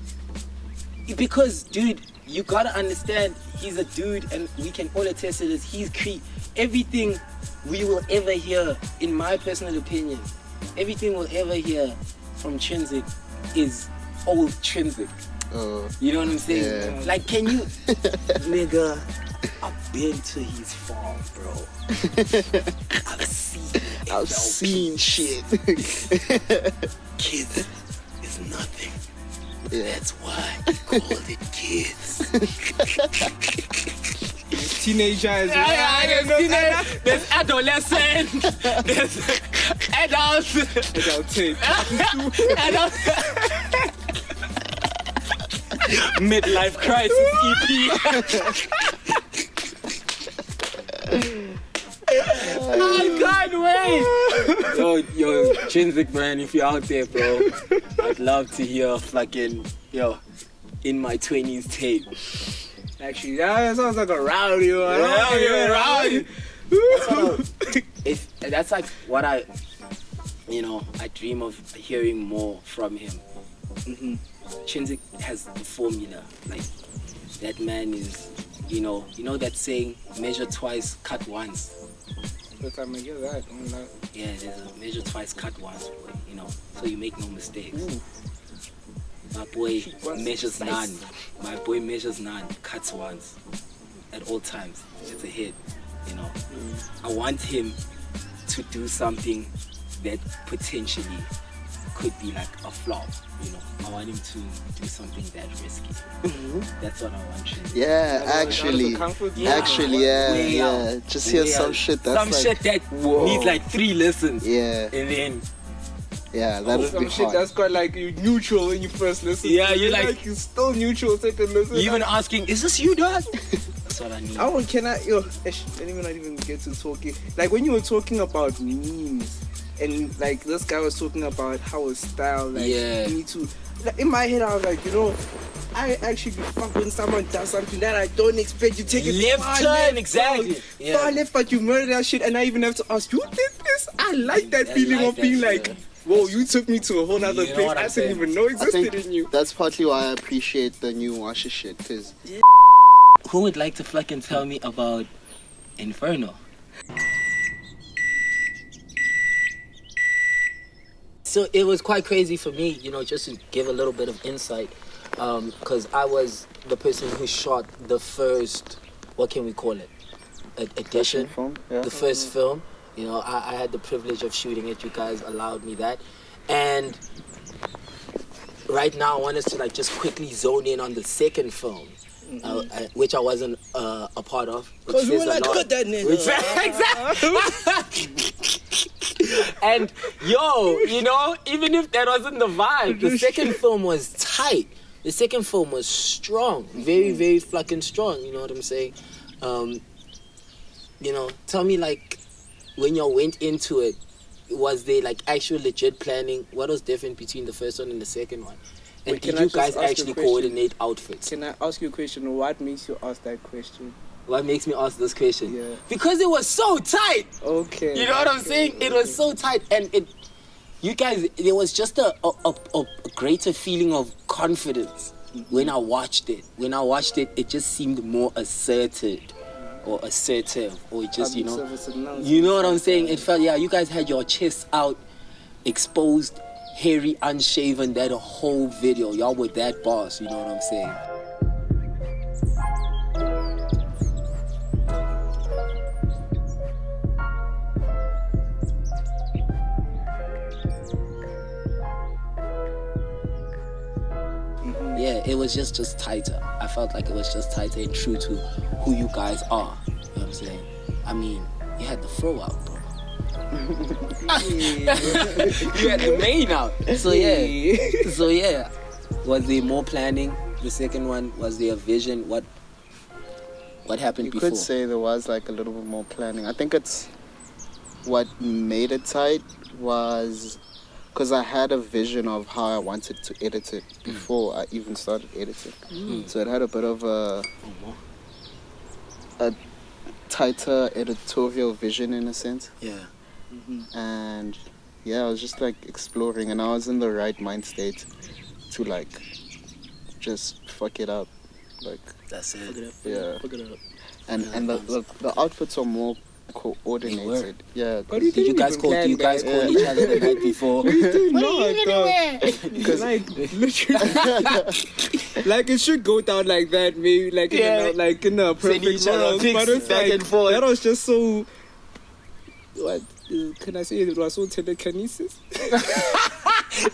Because, dude, you gotta understand, he's a dude, and we can all attest to this. Everything we will ever hear, in my personal opinion, everything we'll ever hear from Trinsik is old Trinsik. You know what I'm saying? Yeah. Like, can you, nigga? I've been to his farm, bro. I've seen shit. Kids is nothing. Yeah. That's why he called it kids. Teenagers. There's adolescent. There's adults. Adult tape. Adult. Midlife crisis EP. I can't wait. Yo, Trinsik, man, if you're out there, bro, I'd love to hear fucking, in my 20s tape. Actually, that sounds like a rowdy one. Rowdy. That's like what I dream of hearing more from him. Trinsik has the formula. Like, that man is, you know that saying, measure twice, cut once. First time I hear that. Yeah, there's a measure twice, cut once, so you make no mistakes. My boy measures none. My boy measures none. Cuts once. At all times. It's a hit. You know. I want him to do something that potentially could be like a flop. You know. I want him to do something that risky. That's what I want him to do. Yeah, actually, yeah. Just hear some shit that's some like, shit that needs like 3 listens. yeah, And then that would be Some shit hard. that's quite like you neutral when you first listen. Yeah, to it. you're like you're still neutral second listen. you even asking, is this you, dog? That's what I need. Can I let me not even get to talking. Like when you were talking about memes and like this guy was talking about how a style like me too. Like, in my head I was like, I actually be fuck when someone does something that I don't expect. You take it Left far turn, left, exactly. dog. Yeah. Far left, but you murder that shit, and I even have to ask, you did this? I like that I feeling like of that being feeling. like, whoa, you took me to a whole nother You know place what I I'm didn't saying? even know I existed think in you. that's partly why I appreciate the new Washe shit, because Who would like to fucking tell me about Inferno? So it was quite crazy for me, just to give a little bit of insight, because I was the person who shot the first, what can we call it, edition, film, yeah. the first film. I had the privilege of shooting it. You guys allowed me that, and right now I want us to like just quickly zone in on the second film. Which I wasn't a part of. Because we were like, cut that nigga. Exactly. And even if that wasn't the vibe, the second film was tight. The second film was strong. Very, very fucking strong. You know what I'm saying? Tell me, like, when y'all went into it, was there like actual legit planning? What was different between the first one and the second one? And did you guys actually coordinate outfits? Can I ask you a question? What makes you ask that question? What makes me ask this question? Yeah. Because it was so tight. Okay. You know what I'm saying? It was so tight, and you guys, there was just a greater feeling of confidence when I watched it. When I watched it, it just seemed more assertive, or just you know what I'm saying? It felt you guys had your chests out, exposed, hairy, unshaven, that whole video. Y'all were that boss, you know what I'm saying? Yeah, it was just tighter. I felt like it was just tighter and true to who you guys are. You know what I'm saying? I mean, you had the throw out, bro. You had the main out. So yeah. Was there more planning? The second one, was there a vision? What happened before? You could say there was like a little bit more planning. I think it's what made it tight was because I had a vision of how I wanted to edit it before I even started editing. So it had a bit of a tighter editorial vision in a sense. Yeah. And I was just like exploring, and I was in the right mind state to like just fuck it up. Like That's it. yeah. Fuck it up. And the outfits are more coordinated. Yeah. But you Did you guys call each other the night before? Because like literally, like it should go down like that, maybe like in a perfect each other world. pics But it's back like and forth. that was just so. What can I say? It was so telekinesis.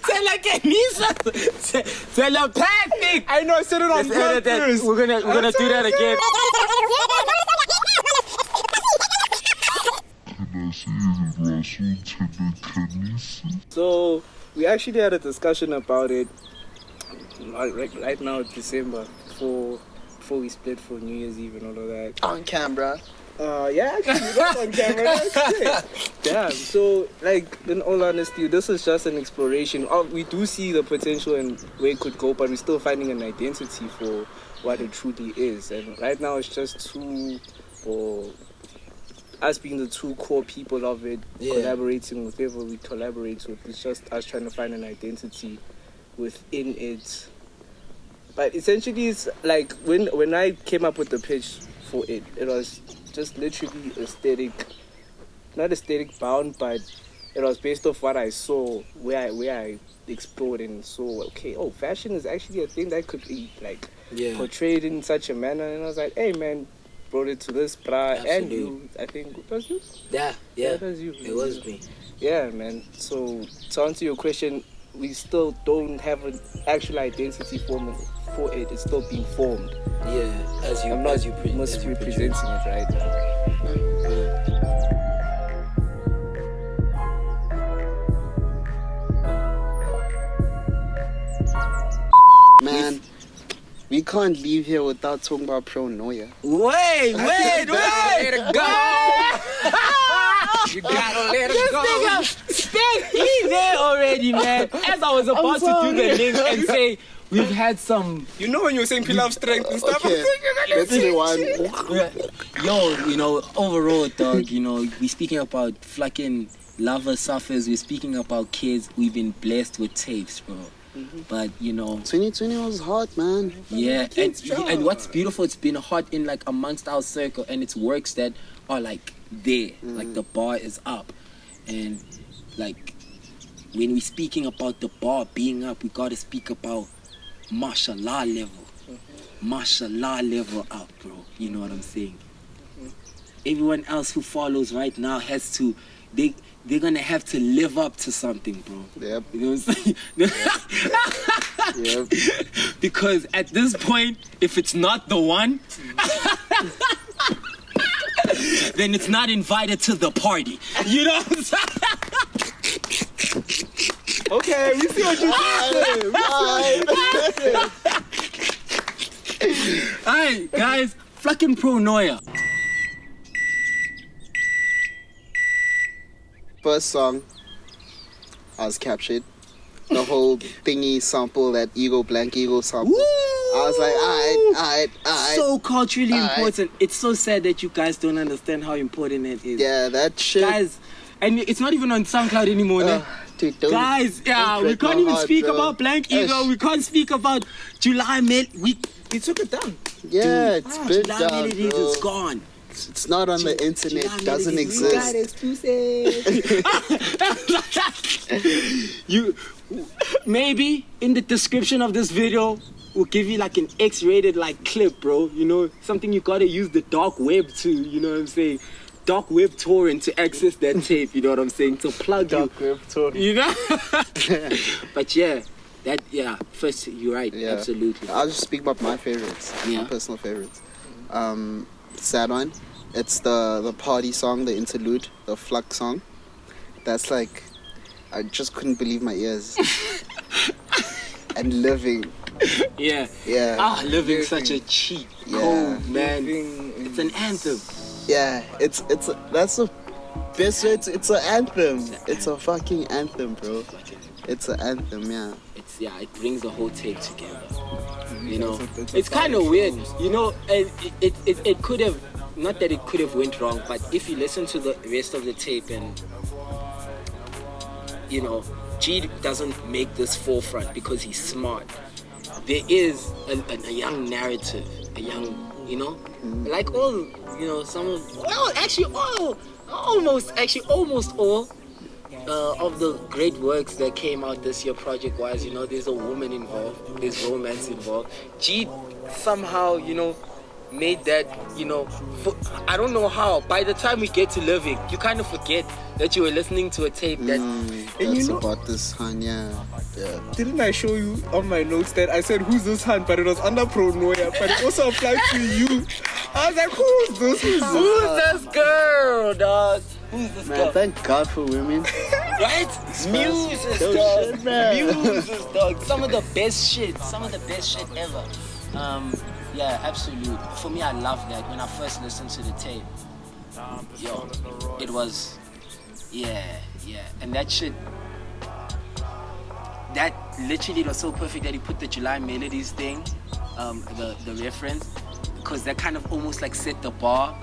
Telekinesis. Telepathic. I know I said it on Let's edit that. purpose. We're gonna do that again. So we actually had a discussion about it right now, December, before we split for New Year's Eve and all of that. On camera. Yeah, actually, that's on camera. That's great. Damn. So, like, in all honesty, this is just an exploration. We do see the potential and where it could go, but we're still finding an identity for what it truly is. And right now, it's just us being the two core people of it, collaborating with whoever we collaborate with. It's just us trying to find an identity within it. But essentially, it's like when I came up with the pitch for it, it was just literally not aesthetic bound, but it was based off what I saw, where I explored and saw, okay, oh, fashion is actually a thing that could be like portrayed in such a manner. And I was like, hey man, brought it to this bra. And you, I think it was you. Yeah, it was you. It was me. Yeah, man. So to answer your question, we still don't have an actual identity form for it. It's still being formed. Yeah, as you must be presenting it right now. Man, we can't leave here without talking about Pronoia. Wait! Let it go! You gotta let it go! He's there already, man. As I was about to do the link and say, we've had some... You know when you were saying pillar of strength and stuff? Okay, let's say one. Yo, overall, dog, we're speaking about fucking lover suffers. We're speaking about kids. We've been blessed with tapes, bro. But 2020 was hot, man. Yeah, and what's beautiful, it's been hot in like amongst our circle, and it's works that are like there, like the bar is up, and like when we're speaking about the bar being up, we gotta speak about mashallah level up, bro. You know what I'm saying? Everyone else who follows right now has to, they're gonna have to live up to something, bro. Yep. You know what I'm saying? Yep. Because at this point, if it's not the one, then it's not invited to the party. You know what I'm saying? Okay, we see what you did. Alright, guys, fucking Pronoia. First song, I was captured. The whole thingy sample, that blank ego sample. Woo! I was like, alright. So culturally important. It's so sad that you guys don't understand how important it is. Yeah, that shit. Guys, and it's not even on SoundCloud anymore, ne? Dude, guys, we can't even speak about Blank Ego. We can't speak about July We took it down. Yeah, it's been July down, Melodies bro. is gone. It's not on the internet. It doesn't exist. You maybe in the description of this video we'll give you like an X-rated like clip, bro. Something you gotta use the dark web to. You know what I'm saying? Dark web torrent to access that tape. You know what I'm saying? To plug Dark web torrent. You know. But first you're right. Yeah. Absolutely. I'll just speak about my favorites. Yeah. My personal favorites. Sad one. It's the party song, the interlude, the flux song. That's like, I just couldn't believe my ears. And living. Yeah. Yeah. Living such a cheap, cold man. It's an anthem. Yeah. That's the best way. It's an anthem. It's a fucking anthem, bro. It's an anthem. Yeah. It brings the whole tape together. It's kind of weird. It could have. Not that it could have went wrong, but if you listen to the rest of the tape and, G doesn't make this forefront because he's smart. There is a young narrative, a young, like all, almost all of the great works that came out this year project-wise, there's a woman involved, there's romance involved. G somehow, made that, I don't know how. By the time we get to Living, you kind of forget that you were listening to a tape that... That's about this hun, yeah. Didn't I show you on my notes that I said, who's this hun? But it was under Pronoia, but it also applied to you. I was like, who's this? Who's this girl, dog? Who's this girl? Man, thank God for women. Right? Muses, dog. Muses, dog. Some of the best shit ever. Yeah, absolutely. For me, I love that. When I first listened to the tape, it was, and that shit, that literally was so perfect that he put the July Melodies thing, the reference, because that kind of almost like set the bar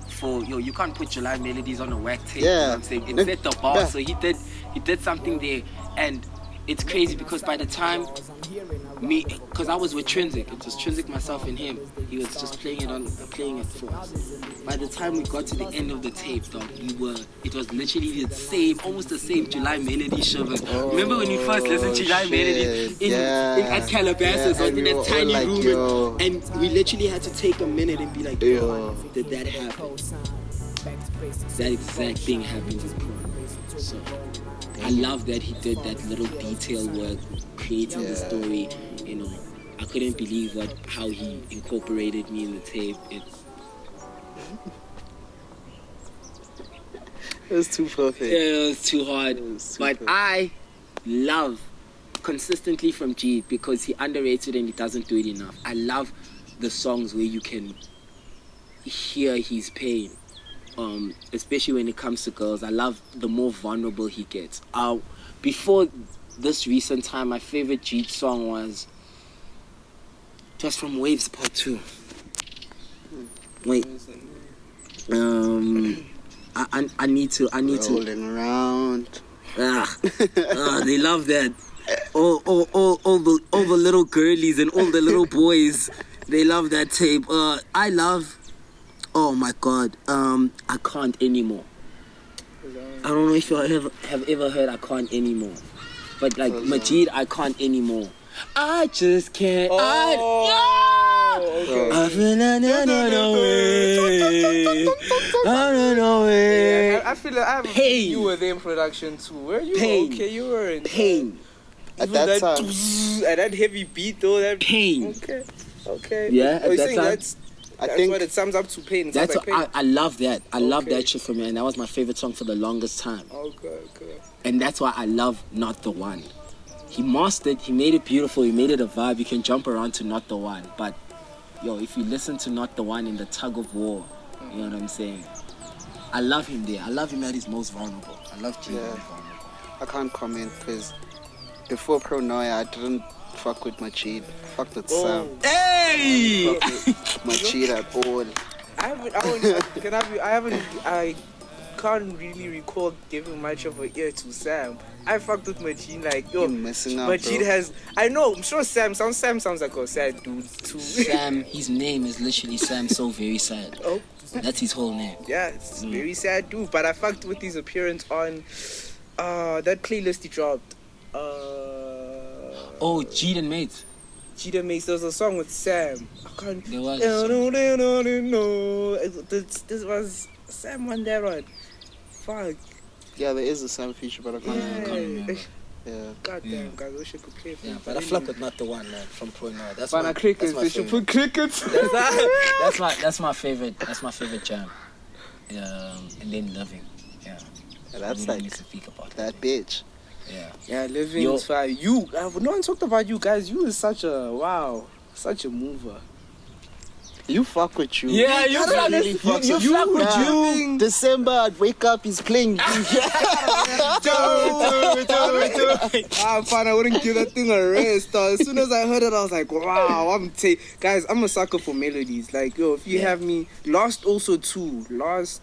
for, you can't put July Melodies on a whack tape, you know what I'm saying? It set the bar, so he did something there, and it's crazy because by the time me, because I was with Trinsik. It was Trinsik, myself, and him. He was just playing it for us. By the time we got to the end of the tape, dog, it was literally the same, almost the same July Melody shivers. Remember when we first listened to July Melody at Calabasas, in that tiny like, room, and we literally had to take a minute and be like, yo, did that happen? That exact thing happened with Pronoia. So I love that he did that little detail work, creating the story. You know, I couldn't believe how he incorporated me in the tape. It was too perfect. Yeah, it was too hard. I love consistently from G because he underrated and he doesn't do it enough. I love the songs where you can hear his pain. Especially when it comes to girls. I love the more vulnerable he gets. Before this recent time, my favorite Jeet song was from Waves Part 2. Wait. I need to rolling around. They love that. All the little girlies and all the little boys, they love that tape. I love. Oh my God, I Can't Anymore. I don't know if you have ever heard I Can't Anymore. But like Majeed, I Can't Anymore. I just can't. Okay. I feel I feel like I have Pain. You were there in production too. Were you Pain. okay? You were in Pain. At that time. And that heavy beat though. That Pain. Okay. Yeah, Are you at that saying time. That's think what it sums up to Pain. It That's sounds like Pain. I love that. I love that shit from him, and that was my favorite song for the longest time. Okay. And that's why I love Not the One. He mastered, he made it beautiful, he made it a vibe. You can jump around to Not the One. But, yo, if you listen to Not the One in the tug of war, you know what I'm saying? I love him there. I love him at his most vulnerable. I love G vulnerable. I can't comment because before Pronoia, I didn't fuck with Majeed. Fucked with Sam. Hey! Fuck with Majeed at all. I can't really recall giving much of an ear to Sam. I fucked with Majeed like, yo, You're messing up, Majeed bro. has, I know, I'm sure Sam sounds like a sad dude too. Sam, his name is literally Sam So Very Sad. Oh. That's his whole name. Yeah, it's very sad dude, but I fucked with his appearance on that playlist he dropped. Oh, G and Mates. Cheetah Mace, there was a song with Sam. I can't. There was. This was Sam on that one. Fuck. Yeah, there is a Sam feature, but I can't remember. Yeah. Goddamn, guys, I wish I could play. Yeah, but I fuck with Not the One, man, from Pronoia. That's But my crickets, they should put crickets. That's my favorite. That's my favorite jam. And then Living. Yeah. That's we like need to speak about that bitch. Yeah. Yeah, Living is fine. You, no one talked about you guys. You is such a mover. You fuck with you. Yeah, you fuck with you. December, I'd wake up, he's playing you. Fine, I wouldn't give that thing a rest. As soon as I heard it, I was like, wow, guys, I'm a sucker for melodies. Like, yo, if you have me, Lost also too. Lost.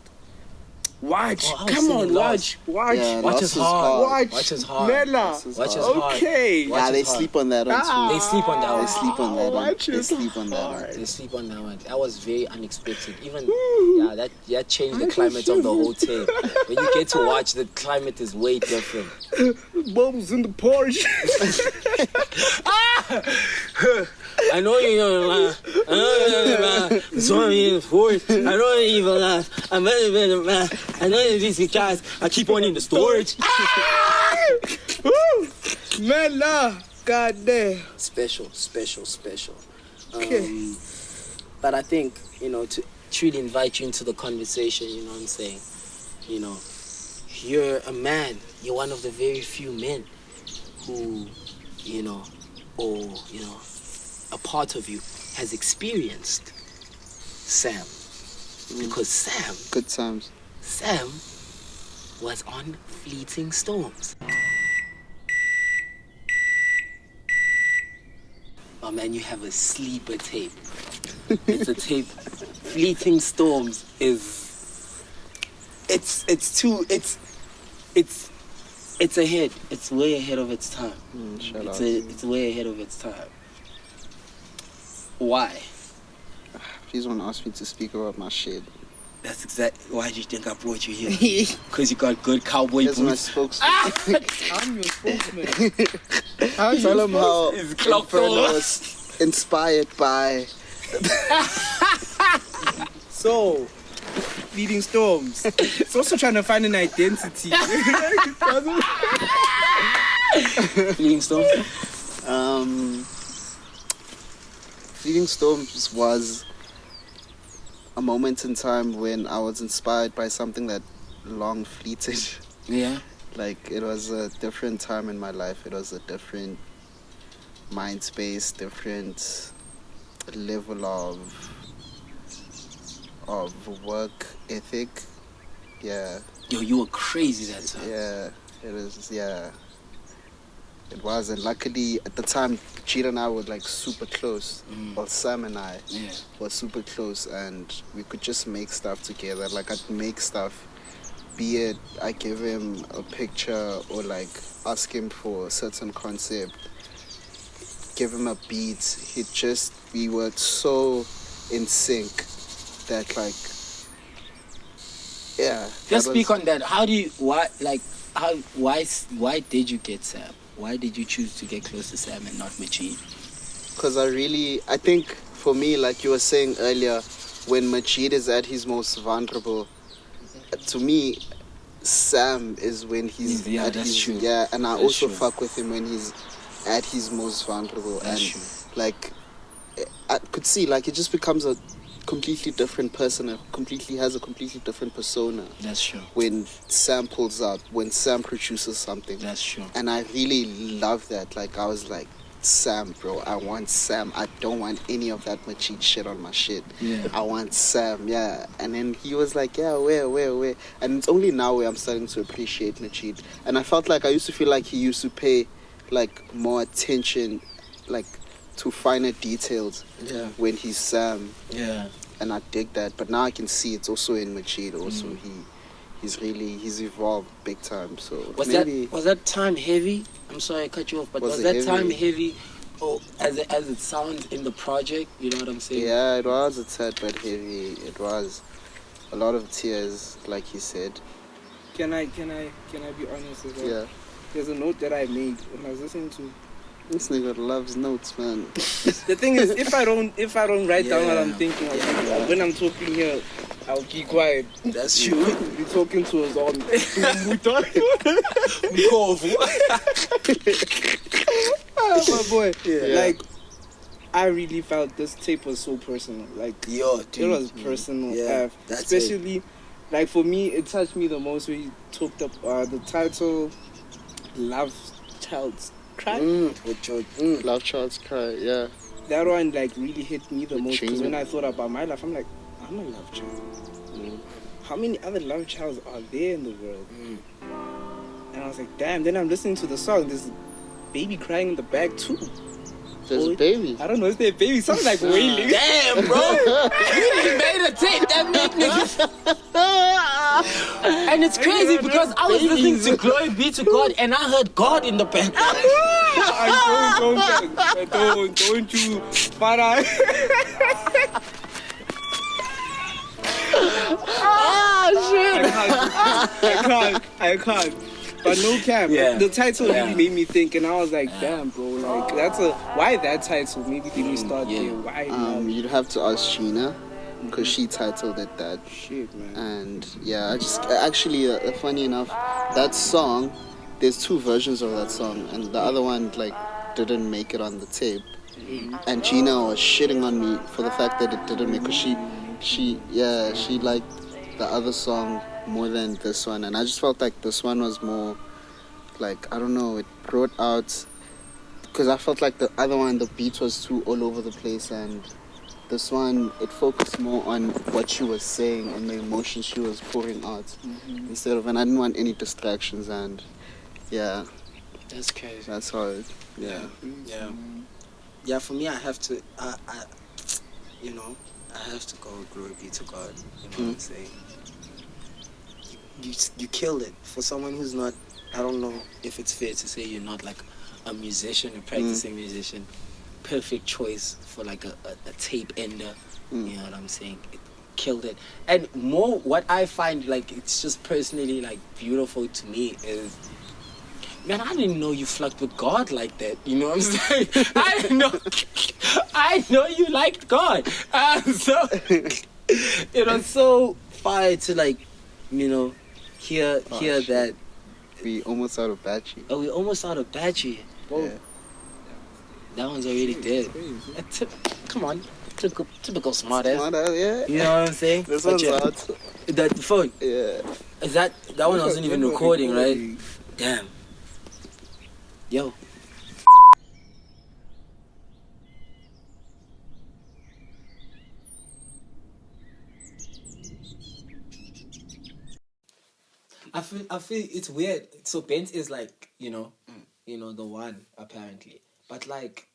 Watch, come on, watch. Yeah, Watch is hard. Watch is hard. Mela. Watch is hard. Okay. Yeah, they sleep on that one too. They sleep on that one. They sleep on that one. Watch They is sleep on that one. They sleep on that one. That was very unexpected. Even that changed the climate of the whole tape. When you get to watch, the climate is way different. Bubbles in the Porsche. I know you don't lie. I know you don't lie. Sorry, I know you even lie. I'm very mad. I know these guys. I keep on in the storage. Mela. Goddamn. Special. Okay. But I think, to truly invite you into the conversation, you know what I'm saying? You're a man. You're one of the very few men who, a part of you has experienced Sam. Because Sam... Good times. Sam was on Fleeting Storms. Oh man, you have a sleeper tape. It's a tape. Fleeting Storms is... It's ahead. It's way ahead of its time. Shout out. It's way ahead of its time. Why? Please don't ask me to speak about my shit. That's exactly why do you think I brought you here? Because you got good cowboy That's my boots. spokesman. I'm your spokesman. Tell him how It's clocked Inferno over. was inspired by. So, Fleeting Storms. It's also trying to find an identity. Fleeting Storms? Fleeting Storms was a moment in time when I was inspired by something that long fleeted. Yeah. Like, it was a different time in my life. It was a different mind space, different level of work ethic. Yeah. Yo, you were crazy that time. Yeah, it is. Yeah, it was, and luckily at the time, Cheetah and I were like super close. Well, Sam and I were super close, and we could just make stuff together. Like, I'd make stuff, be it I give him a picture or like ask him for a certain concept, give him a beat. We were so in sync that like. Yeah. Just speak on that. Why did you get Sam? Why did you choose to get close to Sam and not Majeed? Because I think for me, like you were saying earlier, when Majeed is at his most vulnerable, to me, Sam is when he's at that's his true. yeah, and I That's also true. fuck with him when he's at his most vulnerable. That's and true. like I could see like it just becomes a completely different person, has a completely different persona That's true. when Sam pulls up, when Sam produces something. That's true. And I really love that. Like, I was like, Sam, bro. I want Sam. I don't want any of that Majeed shit on my shit. Yeah. I want Sam, yeah. And then he was like, yeah, where? And it's only now where I'm starting to appreciate Majeed. And I felt like I used to feel like he used to pay, like, more attention, like, to finer details when he's Sam. Yeah. And I dig that. But now I can see it's also in Majeed also. He's evolved big time. So Was maybe that time heavy? I'm sorry I cut you off, but was it that heavy? time heavy? Oh, as it sounds in the project, you know what I'm saying? Yeah, it was a tad bit heavy. It was a lot of tears, like you said. Can I be honest with you? Yeah. There's a note that I made when I was listening to. This nigga loves notes, man. The thing is, if I don't write down what I'm thinking, Yeah. when I'm talking here, I'll keep quiet. That's true. Be talking to us all. My boy. Yeah. Like, I really felt this tape was so personal. Like, Yo, dude. it was personal. Yeah, that's especially, like, for me, it touched me the most when he talked up the title, Love Child's Cry. Love Child's Cry, yeah. That one, like, really hit me the most. Because Changing. when I thought about my life, I'm like, I'm a love child. How many other love childs are there in the world? And I was like, damn. Then I'm listening to the song. There's a baby crying in the back too. There's a baby. I don't know. Is there a baby? Sounds like wailing. Damn, bro. You made a tape that made niggas. And it's crazy because I was listening to Glory Be to God and I heard God in the background. Don't you. But I can't. But no cap. Yeah. The title really made me think, and I was like, damn, bro. Like, why that title? Maybe they will start there. Why? You'd have to ask Gina, because she titled it that. Shit, man. And yeah, I just actually, funny enough, that song, there's two versions of that song, and the other one like didn't make it on the tape. And Gina was shitting on me for the fact that it didn't make, because she liked the other song more than this one, and I just felt like this one was more like, I don't know, it brought out, because I felt like the other one, the beat was too all over the place, and this one, it focused more on what she was saying and the emotion she was pouring out instead of, and I didn't want any distractions, and yeah, That's crazy. that's how it, Yeah, for me, I have to, I have to go Glory Be to God. You know what I'm saying? You killed it. For someone who's not, I don't know if it's fair to say you're not like a musician, a practicing musician. perfect choice for like a tape ender. You know what I'm saying? It killed it. And more, what I find like it's just personally like beautiful to me is, man, I didn't know you fucked with God like that. You know what I'm saying? I know you liked God. So it was so fire to like, you know, hear shit. that. We almost out of battery. Oh, we almost out of battery. Whoa. Yeah. That one's already dead. Come on, typical smart ass. Yeah. You know what I'm saying? This But one's yeah, out. that phone. Yeah. Is that one wasn't even recording, right? Damn. Yo. I feel it's weird. So Bent is like, you know, the one apparently. But like,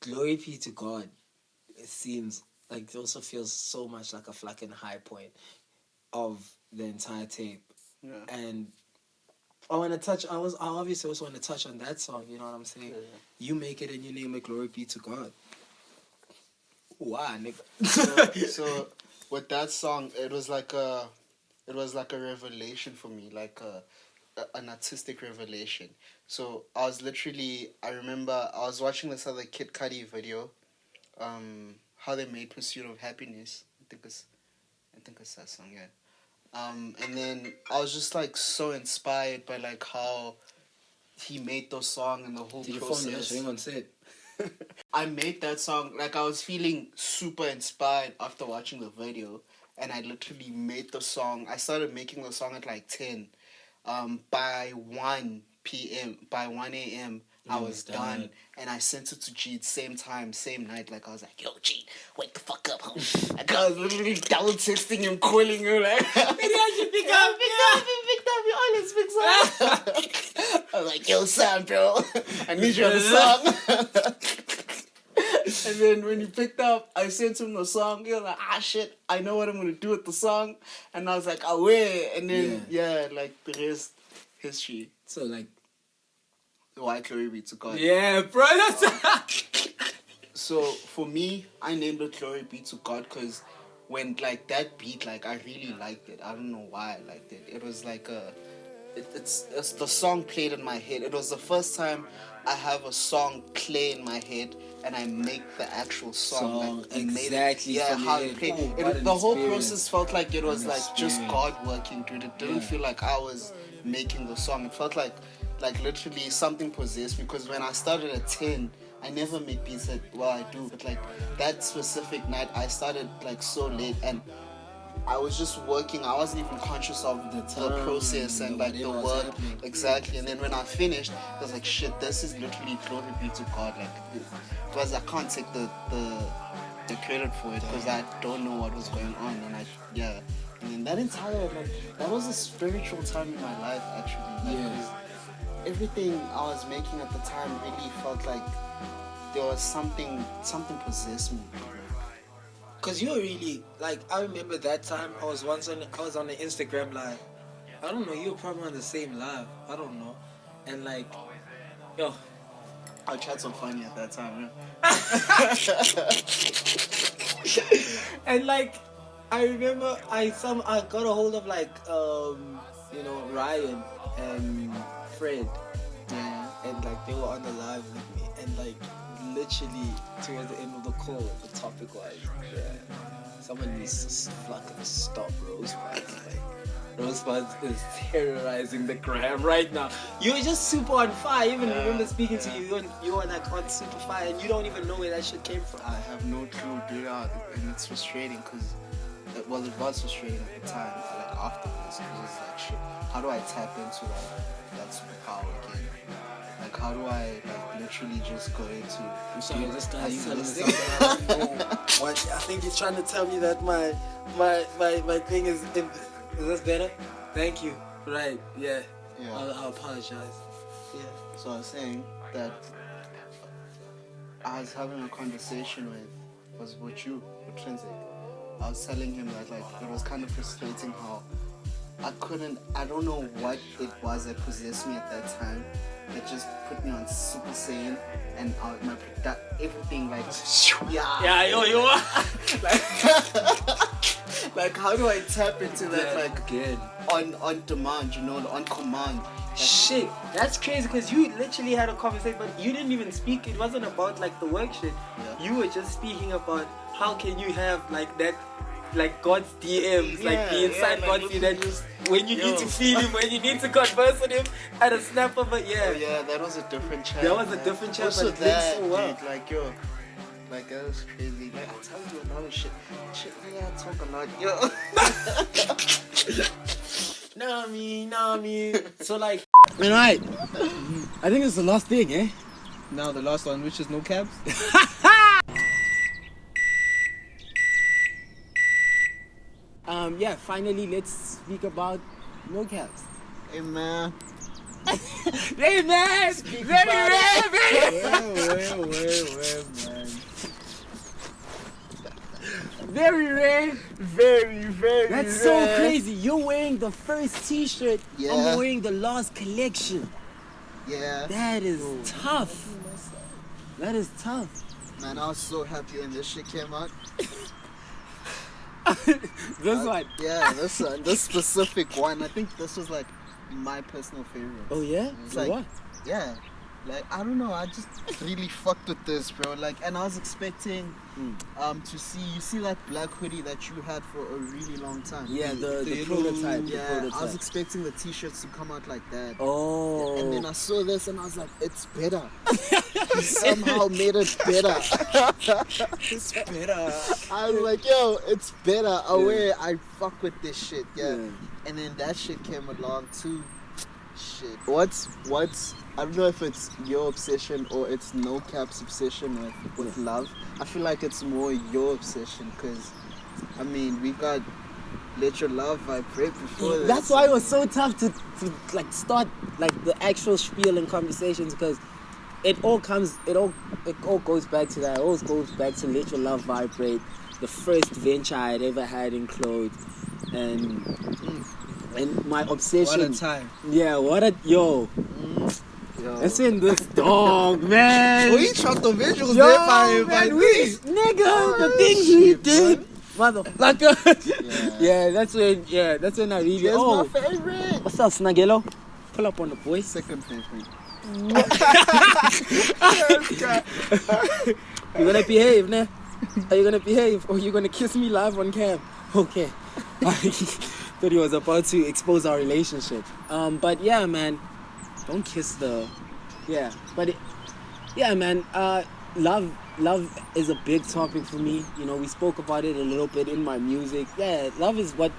glory be to God. It seems like it also feels so much like a fucking high point of the entire tape. Yeah. And I obviously also want to touch on that song, you know what I'm saying? Yeah. You make it and you name it, glory be to God. Wow, nigga. So with that song, it was like a revelation for me, like an artistic revelation. So I remember I was watching this other Kid Cudi video, how they made Pursuit of Happiness. I think it's that song, yeah. And then I was just like so inspired by like how he made those songs and the whole Did you process. phone me? On set. I made that song, like I was feeling super inspired after watching the video, and I literally made the song. I started making the song at like 10. By 1 a.m. I was done, and I sent it to Jeed same time, same night. Like I was like, "Yo, Jeed, wake the fuck up, homie!" Like I was literally double texting him, calling him, like, "Maybe I should pick up, you always pick up." I was like, "Yo, son, bro, I need you on the song." And then when he picked up, I sent him the song. He was like, shit, I know what I'm going to do with the song. And I was like, wait. And then, like the rest, history. So like, Why glory be to God. yeah, bro. So for me, I named it Glory Be to God because when like that beat, like I really liked it. I don't know why I liked it. It was like it's the song played in my head. It was the first time I have a song play in my head and I make the actual song. Like, exactly. how it played. The whole process felt like it was like just experience. God working, dude. It didn't feel like I was making the song. It felt like literally something possessed me, because when I started at 10, I never make beats I do, but like that specific night I started like so late and I was just working. I wasn't even conscious of the process and like the work. Exactly. And then when I finished, I was like, shit, this is literally glory be to God. Like, because I can't take the credit for it because I don't know what was going on. And and then that entire, like, that was a spiritual time in my life actually. Like, 'cause everything I was making at the time really felt like there was something possessed me. Cause you're really like, I remember that time I was on the Instagram live. I don't know, you were probably on the same live. I don't know. And like, yo, I tried so funny at that time, and like, I remember I got a hold of like Ryan and Fred. Yeah. And like they were on the live with me, and like literally towards the end of the call, the topic was, someone needs to fucking stop Rose.Budss. Like, Rose.Budss is terrorizing the gram right now. You were just super on fire. I even remember speaking to you. You were like on super fire, and you don't even know where that shit came from. I have no clue, dude. And it's frustrating because, it was frustrating at the time. Like after this, it was like, shit. How do I tap into that superpower again? Like, how do I literally just go into? I'm sorry, this guy's telling me listening? something. What? I think he's trying to tell me that my thing is. Is this better? Thank you. Right? Yeah. I'll apologize. Yeah. So I was saying that I was having a conversation with Trinsik. I was telling him that like it was kind of frustrating how I don't know what it was that possessed me at that time, that just put me on Super Saiyan, and everything like Yeah, yo. like how do I tap into that like Good. on demand, on command? Shit, that's crazy because you literally had a conversation, but you didn't even speak. It wasn't about like the work shit. Yeah. You were just speaking about how can you have like that, like God's DMs, like Yeah, be inside yeah, God's like, DMs, that when you need to feel him, when you need to converse with him at a snap of a Oh yeah, that was a different chat. That was a man. different chat, Also but it links that, so well. dude, like yo, like that was crazy. Like I tell you a lot of shit. Yeah, I talk a lot, yo. Nah, me. So like, alright. I think it's the last thing, eh? Now the last one, which is no cabs. Yeah. Finally, let's speak about no caps. Hey man. Hey man, very rare, baby. Well, man. Very rare. Very That's so crazy. You're wearing the first T-shirt. Yeah. I'm wearing the last collection. Yeah. That is tough. That is tough. Man, I was so happy when this shit came out. This one. Yeah, this one. This specific one. I think this was like my personal favorite. Oh yeah. It's So like, what? yeah. Like, I don't know, I just really fucked with this, bro. Like, and I was expecting to see that black hoodie that you had for a really long time. Yeah, the yellow- prototype. the Yeah, prototype. I was expecting the t-shirts to come out like that. Oh. And then I saw this and I was like, it's better. He somehow made it better. It's better. I was like, yo, it's better. I fuck with this shit, yeah. Yeah. And then that shit came along too. Shit. What's I don't know if it's your obsession or it's No Cap's obsession with love. I feel like it's more your obsession because, I mean, we got Let Your Love Vibrate before this. That's why it was so tough to like start like the actual spiel and conversations because it all goes back to that. It always goes back to Let Your Love Vibrate, the first venture I had ever had in clothes, and my obsession. What a time. Yeah, what a yo. Yo. Let's end this dog, man. We shot the visuals Yo, there by man, this. nigga, the things we did, motherfucker. Yeah. That's when I really. That's Oh, my favorite. what's up, Snuggles? Pull up on the boys. Second favorite. You gonna behave, nah? Are you gonna behave or you gonna kiss me live on cam? Okay. Thought he was about to expose our relationship. But yeah, man, don't kiss the. Yeah, but yeah, man. Love is a big topic for me. You know, we spoke about it a little bit in my music. Yeah, love is what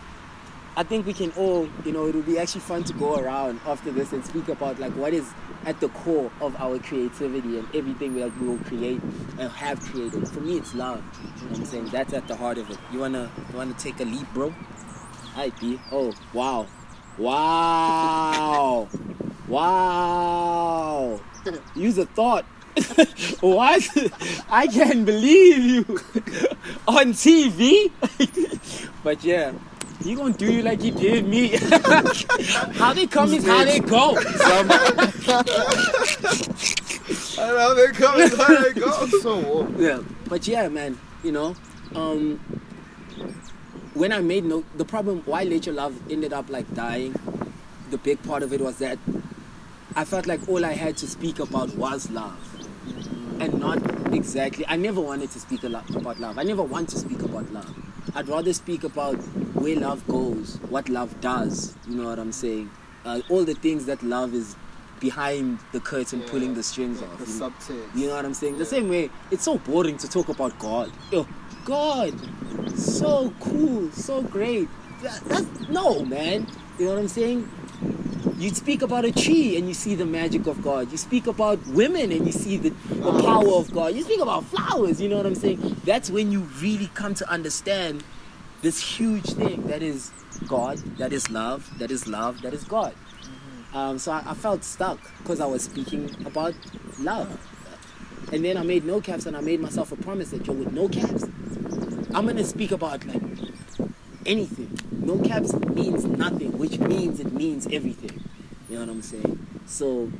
I think we can all. You know, it will be actually fun to go around after this and speak about like what is at the core of our creativity and everything that we will create and have created. For me, it's love. You know what I'm saying? That's at the heart of it. You wanna take a leap, bro? Alright, B. Oh, wow. Use a thought. What? I can't believe you on TV. But yeah, he gonna do you like he did me. How they come is how they go. I know they come and how they go. So warm. Yeah, but yeah, man, you know, when I made the problem why Let Your Love ended up like dying, the big part of it was that I felt like all I had to speak about was love, and not exactly. I never wanted to speak about love. I never want to speak about love. I'd rather speak about where love goes, what love does. You know what I'm saying? All the things that love is behind the curtain, pulling the strings off. The subtext. You know what I'm saying? The Yeah. same way, it's so boring to talk about God. Yo, God, so cool, so great. That's no, man. You know what I'm saying? You speak about a tree and you see the magic of God. You speak about women and you see the power of God. You speak about flowers, you know what I'm saying? That's when you really come to understand this huge thing that is God, that is love, that is God. So I felt stuck because I was speaking about love. And then I made No Caps and I made myself a promise that yo, with No Caps, I'm going to speak about like anything. No Caps means nothing, which means it means everything. You know what I'm saying? So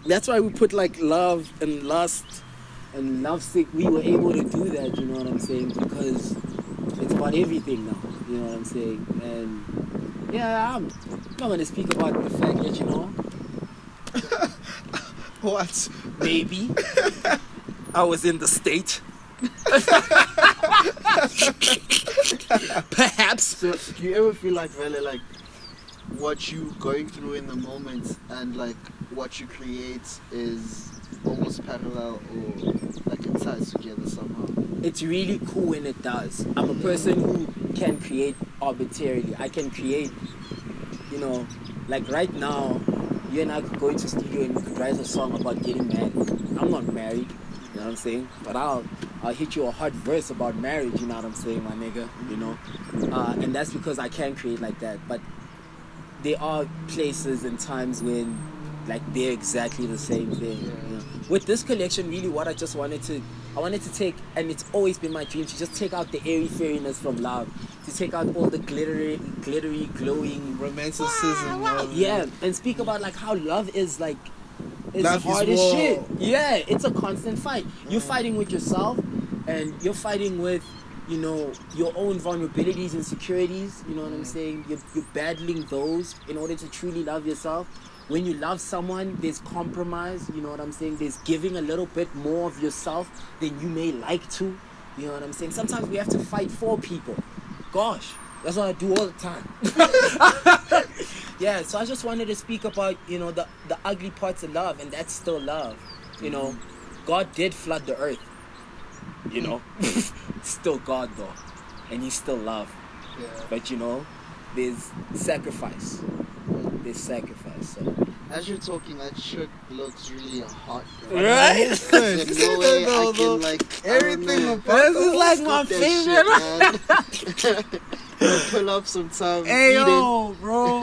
that's why we put like love and lust and lovesick. We were able to do that, you know what I'm saying? Because it's about everything now, you know what I'm saying? And yeah, I'm not gonna speak about the fact that, you know, What? maybe I was in the state. Perhaps. So do you ever feel like really like what you going through in the moment and like what you create is almost parallel or like it ties together somehow? It's really cool when it does. I'm a person who can create arbitrarily. I can create, you know, like right now, you and I could go into studio and we could write a song about getting married. I'm not married, you know what I'm saying? But I'll hit you a hot verse about marriage, you know what I'm saying, my nigga, you know? And that's because I can create like that. But there are places and times when like they're exactly the same thing. You know? With this collection, really what I wanted to take, and it's always been my dream, to just take out the airy fairiness from love, to take out all the glittery, glowing Romanticism. yeah, and speak about like how love is like, it's Love is hard as war. shit. Yeah, it's a constant fight. You're fighting with yourself, and you're fighting with, you know, your own vulnerabilities, insecurities, you know what I'm saying? You're battling those in order to truly love yourself. When you love someone, there's compromise, you know what I'm saying? There's giving a little bit more of yourself than you may like to, you know what I'm saying? Sometimes we have to fight for people. Gosh, that's what I do all the time. Yeah, so I just wanted to speak about, you know, the ugly parts of love, and that's still love. You know, God did flood the earth, you know? Still God though, and he's still love. Yeah. But you know, there's sacrifice. There's sacrifice. So. As you're talking, that shit looks really hot. Bro. Right? There's no way I can like Everything I about This is like my that favorite. shit, man. Pull up sometime. Hey eat it. yo, bro.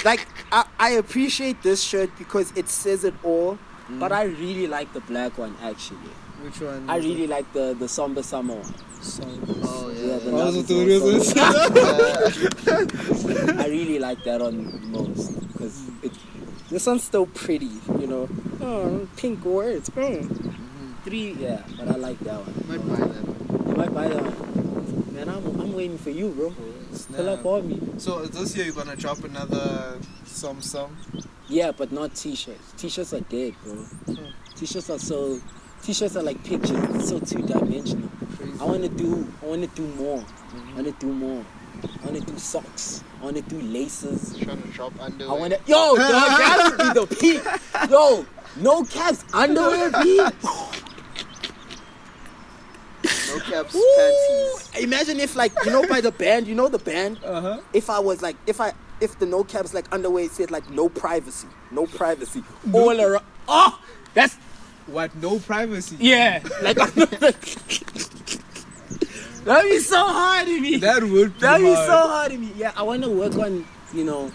Like I appreciate this shirt because it says it all, but I really like the black one actually. Which one? I really like the somber summer one. Oh Yeah, yeah. the I was love doing is this. I really like that one most because this one's still pretty, you know. Oh, pink words. Three, yeah, but I like that one. Might buy that one. You might buy that one. Man, I'm waiting for you, bro. Pull up on me. So this year you're gonna drop another some. Yeah, but not t-shirts. T-shirts are dead, bro. T-shirts are like pictures. It's so two-dimensional. I wanna do more. I wanna do socks. I wanna do laces. Trying to drop underwear. I wanna dog, that would be the peak. Yo, no caps, underwear, B. No caps, Woo! panties. Imagine if like, you know, by the band, you know the band? Uh-huh. If I was like, if the no caps like underwear said like no privacy. All around. Oh, that's, What? No privacy? yeah. Like, that'd be so hard to me. That would be That'd be hard. so hard to me. Yeah, I want to work on, you know,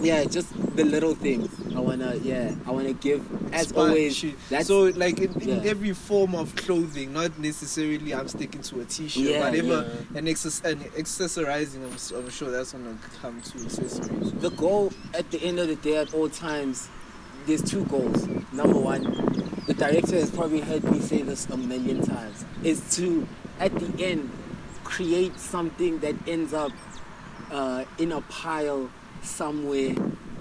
yeah, just the little things. I want to give, as always. Shit. That's, So like in yeah. every form of clothing, not necessarily I'm sticking to a t-shirt, Yeah, whatever, an accessorizing, I'm sure that's gonna come to accessories. the goal at the end of the day at all times, there's two goals. Number one, the director has probably heard me say this a million times, is to, at the end, create something that ends up in a pile somewhere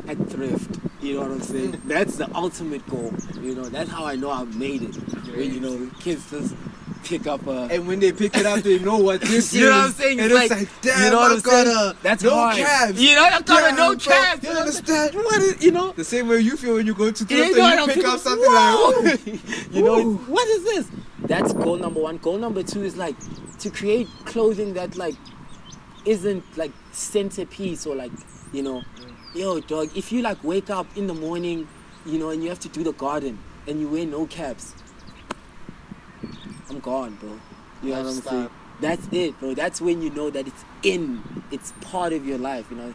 at thrift. You know what I'm saying? That's the ultimate goal. You know, that's how I know I've made it. When, you know, kids just pick up a... And when they pick it up, they know what this is. You know what I'm saying? And It's it's like, damn, you know what I I'm saying? got That's no hard. cabs. You know, I got a no Damn, bro, cabs. you understand? What is, you know? The same way you feel when you go to You thrift know and what you I'm pick up thinking? something Whoa! like, You know, Woo. what is this? That's goal number one. Goal number two is like to create clothing that like isn't like centerpiece or like, you know, yo dog, if you like wake up in the morning, you know, and you have to do the garden and you wear no caps, I'm gone, bro. You know what I'm Lifestyle. saying? That's it, bro. That's when you know that it's part of your life, you know.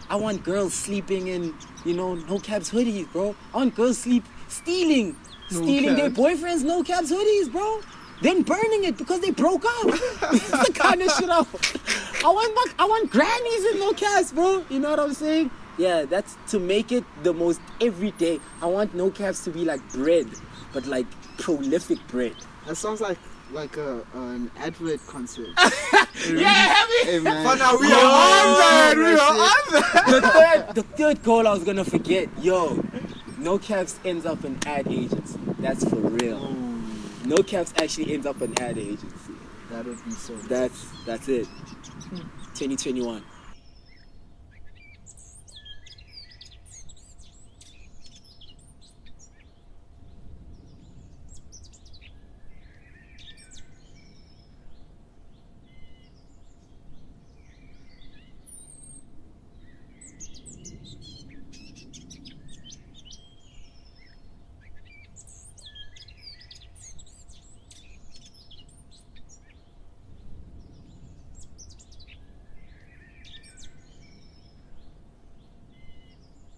I want girls sleeping in, you know, no caps hoodies, bro. I want girls stealing their caps. boyfriends' no caps hoodies, bro. Then burning it because they broke up. That's the kind of shit I want grannies in no caps, bro. You know what I'm saying? Yeah, that's to make it the most everyday. I want no caps to be like bread, but like prolific bread. That sounds like an advert concert. Yeah, heavy. Hey man. But now we are on that. We are on that. The third goal I was gonna forget. Yo, no caps ends up in ad agency. That's for real. No caps actually ends up in ad agency. That would be so. That's it. 2021.